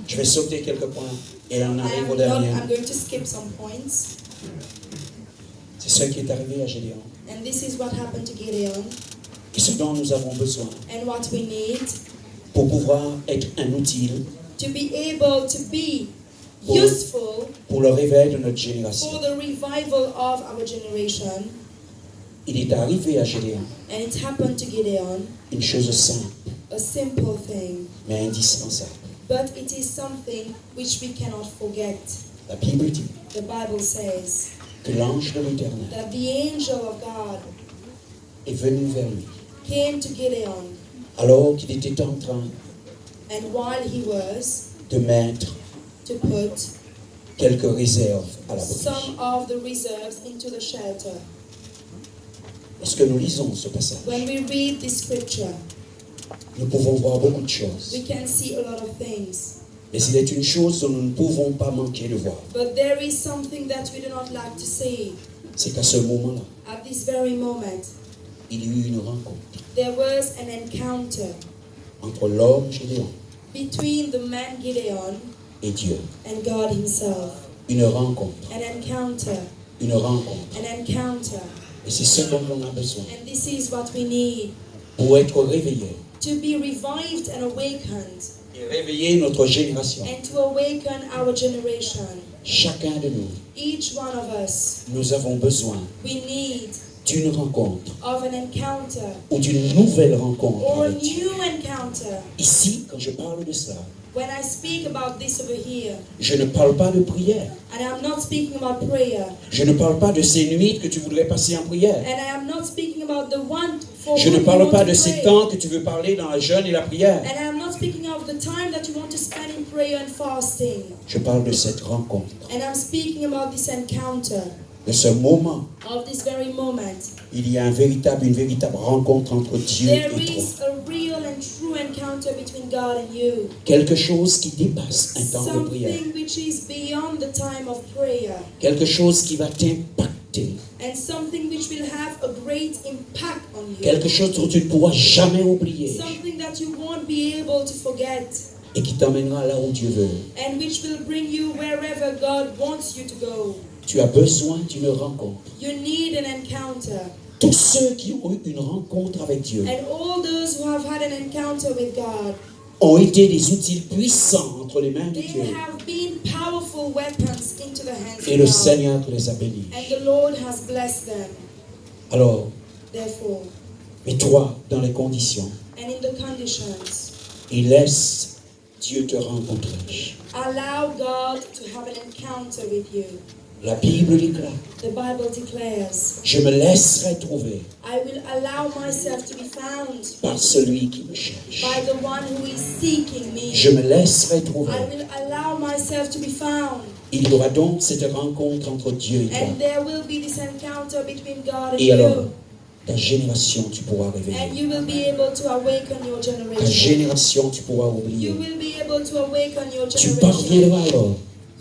Speaker 2: Je vais sauter quelques points et on arrive au dernier.
Speaker 1: I'm going to skip some points.
Speaker 2: C'est ce qui est arrivé à Gédéon.
Speaker 1: And this is what happened to Gideon.
Speaker 2: Et ce dont nous avons besoin
Speaker 1: And what we need
Speaker 2: pour pouvoir être un outil
Speaker 1: to be able to be
Speaker 2: Pour-
Speaker 1: useful
Speaker 2: pour le réveil de notre génération.
Speaker 1: for the revival of our generation.
Speaker 2: Il est arrivé à Gédéon
Speaker 1: And it happened to Gideon,
Speaker 2: une chose simple,
Speaker 1: a simple thing.
Speaker 2: mais indispensable.
Speaker 1: But it is something which we cannot forget.
Speaker 2: La Bible dit
Speaker 1: The Bible says
Speaker 2: que l'ange de l'Éternel
Speaker 1: that the angel of God
Speaker 2: est venu vers lui
Speaker 1: came to Gideon,
Speaker 2: alors qu'il était en train
Speaker 1: and while he was
Speaker 2: de mettre
Speaker 1: to put
Speaker 2: quelques réserves à l'abri.
Speaker 1: some of the reserves into the shelter.
Speaker 2: Lorsque nous lisons ce passage,
Speaker 1: When we read this scripture,
Speaker 2: nous pouvons voir beaucoup de choses.
Speaker 1: we can see a lot of things.
Speaker 2: Mais il est une chose dont nous ne pouvons pas manquer de voir.
Speaker 1: But there is something that we do not like to see.
Speaker 2: C'est qu'à ce moment-là,
Speaker 1: At this very moment,
Speaker 2: il y eut une rencontre
Speaker 1: there was an encounter
Speaker 2: entre l'homme Gédéon
Speaker 1: between the man Gideon
Speaker 2: et Dieu.
Speaker 1: and God himself.
Speaker 2: Une rencontre,
Speaker 1: An encounter,
Speaker 2: une rencontre.
Speaker 1: an encounter.
Speaker 2: Et c'est ce dont on a besoin
Speaker 1: And this is what we need
Speaker 2: pour être réveillé
Speaker 1: to be revived and awakened
Speaker 2: et réveiller notre génération.
Speaker 1: and to awaken our generation.
Speaker 2: Chacun de nous,
Speaker 1: Each one of us,
Speaker 2: nous avons besoin
Speaker 1: we need
Speaker 2: d'une rencontre
Speaker 1: of an encounter
Speaker 2: ou d'une nouvelle rencontre
Speaker 1: or a
Speaker 2: avec Dieu.
Speaker 1: new encounter.
Speaker 2: Ici, quand je parle de cela,
Speaker 1: When I speak about this over here,
Speaker 2: je ne parle pas de prière.
Speaker 1: and I'm not speaking about prayer,
Speaker 2: Je ne parle pas de ces nuits que tu voudrais passer en prière.
Speaker 1: and I am not speaking about the one for
Speaker 2: Je ne
Speaker 1: whom you
Speaker 2: parle
Speaker 1: want
Speaker 2: pas
Speaker 1: to
Speaker 2: de ces
Speaker 1: pray.
Speaker 2: temps que tu veux parler dans le jeûne et la prière.
Speaker 1: And I am not speaking of the time that you want to spend in prayer and fasting.
Speaker 2: Je parle de cette rencontre,
Speaker 1: And I'm speaking about this encounter,
Speaker 2: de ce moment.
Speaker 1: of this very moment.
Speaker 2: Il y a une véritable rencontre entre Dieu
Speaker 1: There
Speaker 2: et toi.
Speaker 1: is a real and true encounter between God and you.
Speaker 2: Quelque chose qui dépasse un temps de prière.
Speaker 1: Something which is beyond the time of prayer.
Speaker 2: Quelque chose qui va t'impacter impacter.
Speaker 1: and something which will have a great impact on you.
Speaker 2: Quelque chose dont tu ne pourras jamais oublier
Speaker 1: Something that you won't be able to forget,
Speaker 2: et qui t'emmènera là où Dieu veut.
Speaker 1: and which will bring you wherever God wants you to go.
Speaker 2: Tu as besoin d'une rencontre.
Speaker 1: You need an encounter.
Speaker 2: Tous ceux qui ont eu une rencontre avec Dieu
Speaker 1: And all those who have had an encounter with God,
Speaker 2: ont été des outils puissants entre les mains de
Speaker 1: they
Speaker 2: Dieu.
Speaker 1: have been powerful weapons into the hands
Speaker 2: Et
Speaker 1: of
Speaker 2: le
Speaker 1: God.
Speaker 2: Seigneur les a bénis.
Speaker 1: And the Lord has blessed them.
Speaker 2: Alors,
Speaker 1: Therefore,
Speaker 2: mets-toi dans les conditions
Speaker 1: and in the conditions,
Speaker 2: et laisse Dieu te rencontrer.
Speaker 1: allow God to have an encounter with you.
Speaker 2: La Bible déclare,
Speaker 1: The Bible declares,
Speaker 2: je me laisserai trouver
Speaker 1: I will allow myself to be found
Speaker 2: par celui qui me cherche.
Speaker 1: by the one who is seeking me.
Speaker 2: Je me laisserai trouver.
Speaker 1: I will allow myself to be found.
Speaker 2: Il y aura donc cette rencontre entre Dieu et toi.
Speaker 1: And there will be this encounter between God and
Speaker 2: Et alors,
Speaker 1: you.
Speaker 2: ta génération, tu pourras
Speaker 1: And
Speaker 2: réveiller.
Speaker 1: you will be able to awaken your
Speaker 2: Ta
Speaker 1: generation.
Speaker 2: génération, tu pourras
Speaker 1: You
Speaker 2: oublier.
Speaker 1: will be able to awaken your
Speaker 2: Tu
Speaker 1: generation.
Speaker 2: parviendras alors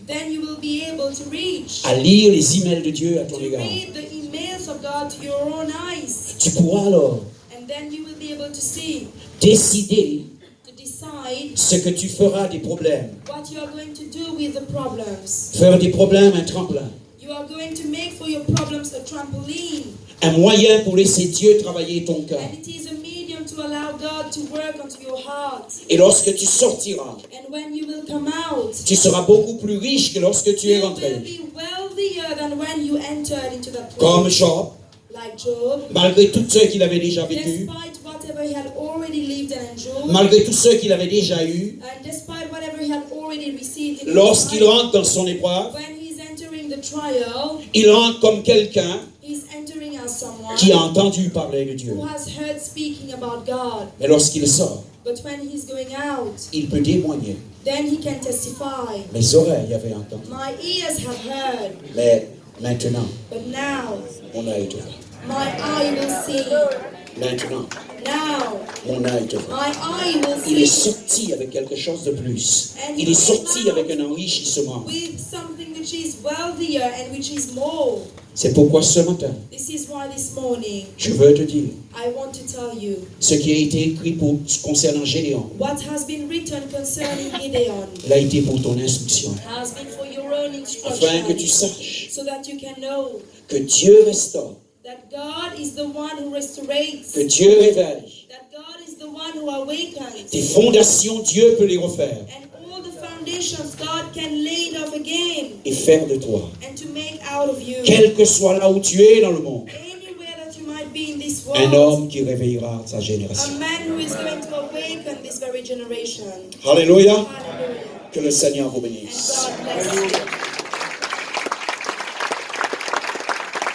Speaker 1: Then you will be able to reach,
Speaker 2: à lire les emails de Dieu à ton
Speaker 1: to
Speaker 2: égard.
Speaker 1: read the emails of God to your own eyes.
Speaker 2: Tu pourras alors
Speaker 1: And then you will be able to see,
Speaker 2: décider
Speaker 1: to decide
Speaker 2: ce que tu feras des problèmes.
Speaker 1: what you are going to do with the problems.
Speaker 2: Faire des problèmes un tremplin.
Speaker 1: You are going to make for your problems a trampoline.
Speaker 2: Un moyen pour laisser Dieu travailler ton cœur.
Speaker 1: And it is a medium to allow God to work onto your heart.
Speaker 2: Et lorsque tu sortiras,
Speaker 1: And when you will come out,
Speaker 2: tu seras beaucoup plus riche que lorsque tu es
Speaker 1: you will
Speaker 2: rentré.
Speaker 1: be wealthier than when you entered into that
Speaker 2: Comme
Speaker 1: place.
Speaker 2: Job,
Speaker 1: Like Job,
Speaker 2: malgré tout ce qu'il avait déjà vécu,
Speaker 1: despite whatever he had already lived and enjoyed,
Speaker 2: malgré tout ce qu'il avait déjà eu,
Speaker 1: and despite whatever he had already received in his
Speaker 2: lorsqu'il
Speaker 1: life,
Speaker 2: rentre dans son épreuve,
Speaker 1: when he's entering the trial,
Speaker 2: il rentre comme quelqu'un
Speaker 1: he's entering as someone
Speaker 2: qui a entendu parler de Dieu.
Speaker 1: who has heard speaking about God.
Speaker 2: Mais lorsqu'il sort,
Speaker 1: But when he's going out,
Speaker 2: il peut témoigner.
Speaker 1: then he can testify.
Speaker 2: Mes oreilles avaient entendu.
Speaker 1: My ears have heard,
Speaker 2: Mais maintenant,
Speaker 1: but now
Speaker 2: mon œil te voit.
Speaker 1: my eye will see.
Speaker 2: Maintenant,
Speaker 1: Now
Speaker 2: mon œil te voit.
Speaker 1: my eye will
Speaker 2: Il est
Speaker 1: see
Speaker 2: sorti avec quelque chose de plus. Il est sorti avec un enrichissement.
Speaker 1: with something which is wealthier and which is more.
Speaker 2: C'est pourquoi ce matin,
Speaker 1: This is why this morning
Speaker 2: je veux te dire
Speaker 1: I want to tell you
Speaker 2: ce qui a été écrit concernant Gédéon.
Speaker 1: what has been written concerning Gideon
Speaker 2: Il a été pour ton instruction.
Speaker 1: has been for your own
Speaker 2: Afin que tu
Speaker 1: instruction,
Speaker 2: saches
Speaker 1: so that you can know
Speaker 2: que Dieu restaure,
Speaker 1: that God is the one who restaurates,
Speaker 2: que Dieu réveille.
Speaker 1: that God is the one who awakens,
Speaker 2: Tes fondations, Dieu peut les refaire
Speaker 1: and all the foundations God can lay it off again
Speaker 2: et faire de toi,
Speaker 1: and to make out of you,
Speaker 2: quel que soit là où tu es dans le monde,
Speaker 1: anywhere that you might be in this
Speaker 2: un
Speaker 1: world,
Speaker 2: homme qui réveillera sa
Speaker 1: a
Speaker 2: génération.
Speaker 1: man who is going to awaken this very generation.
Speaker 2: Alléluia.
Speaker 1: Hallelujah.
Speaker 2: Que le Seigneur vous
Speaker 1: And
Speaker 2: bénisse.
Speaker 1: God bless you.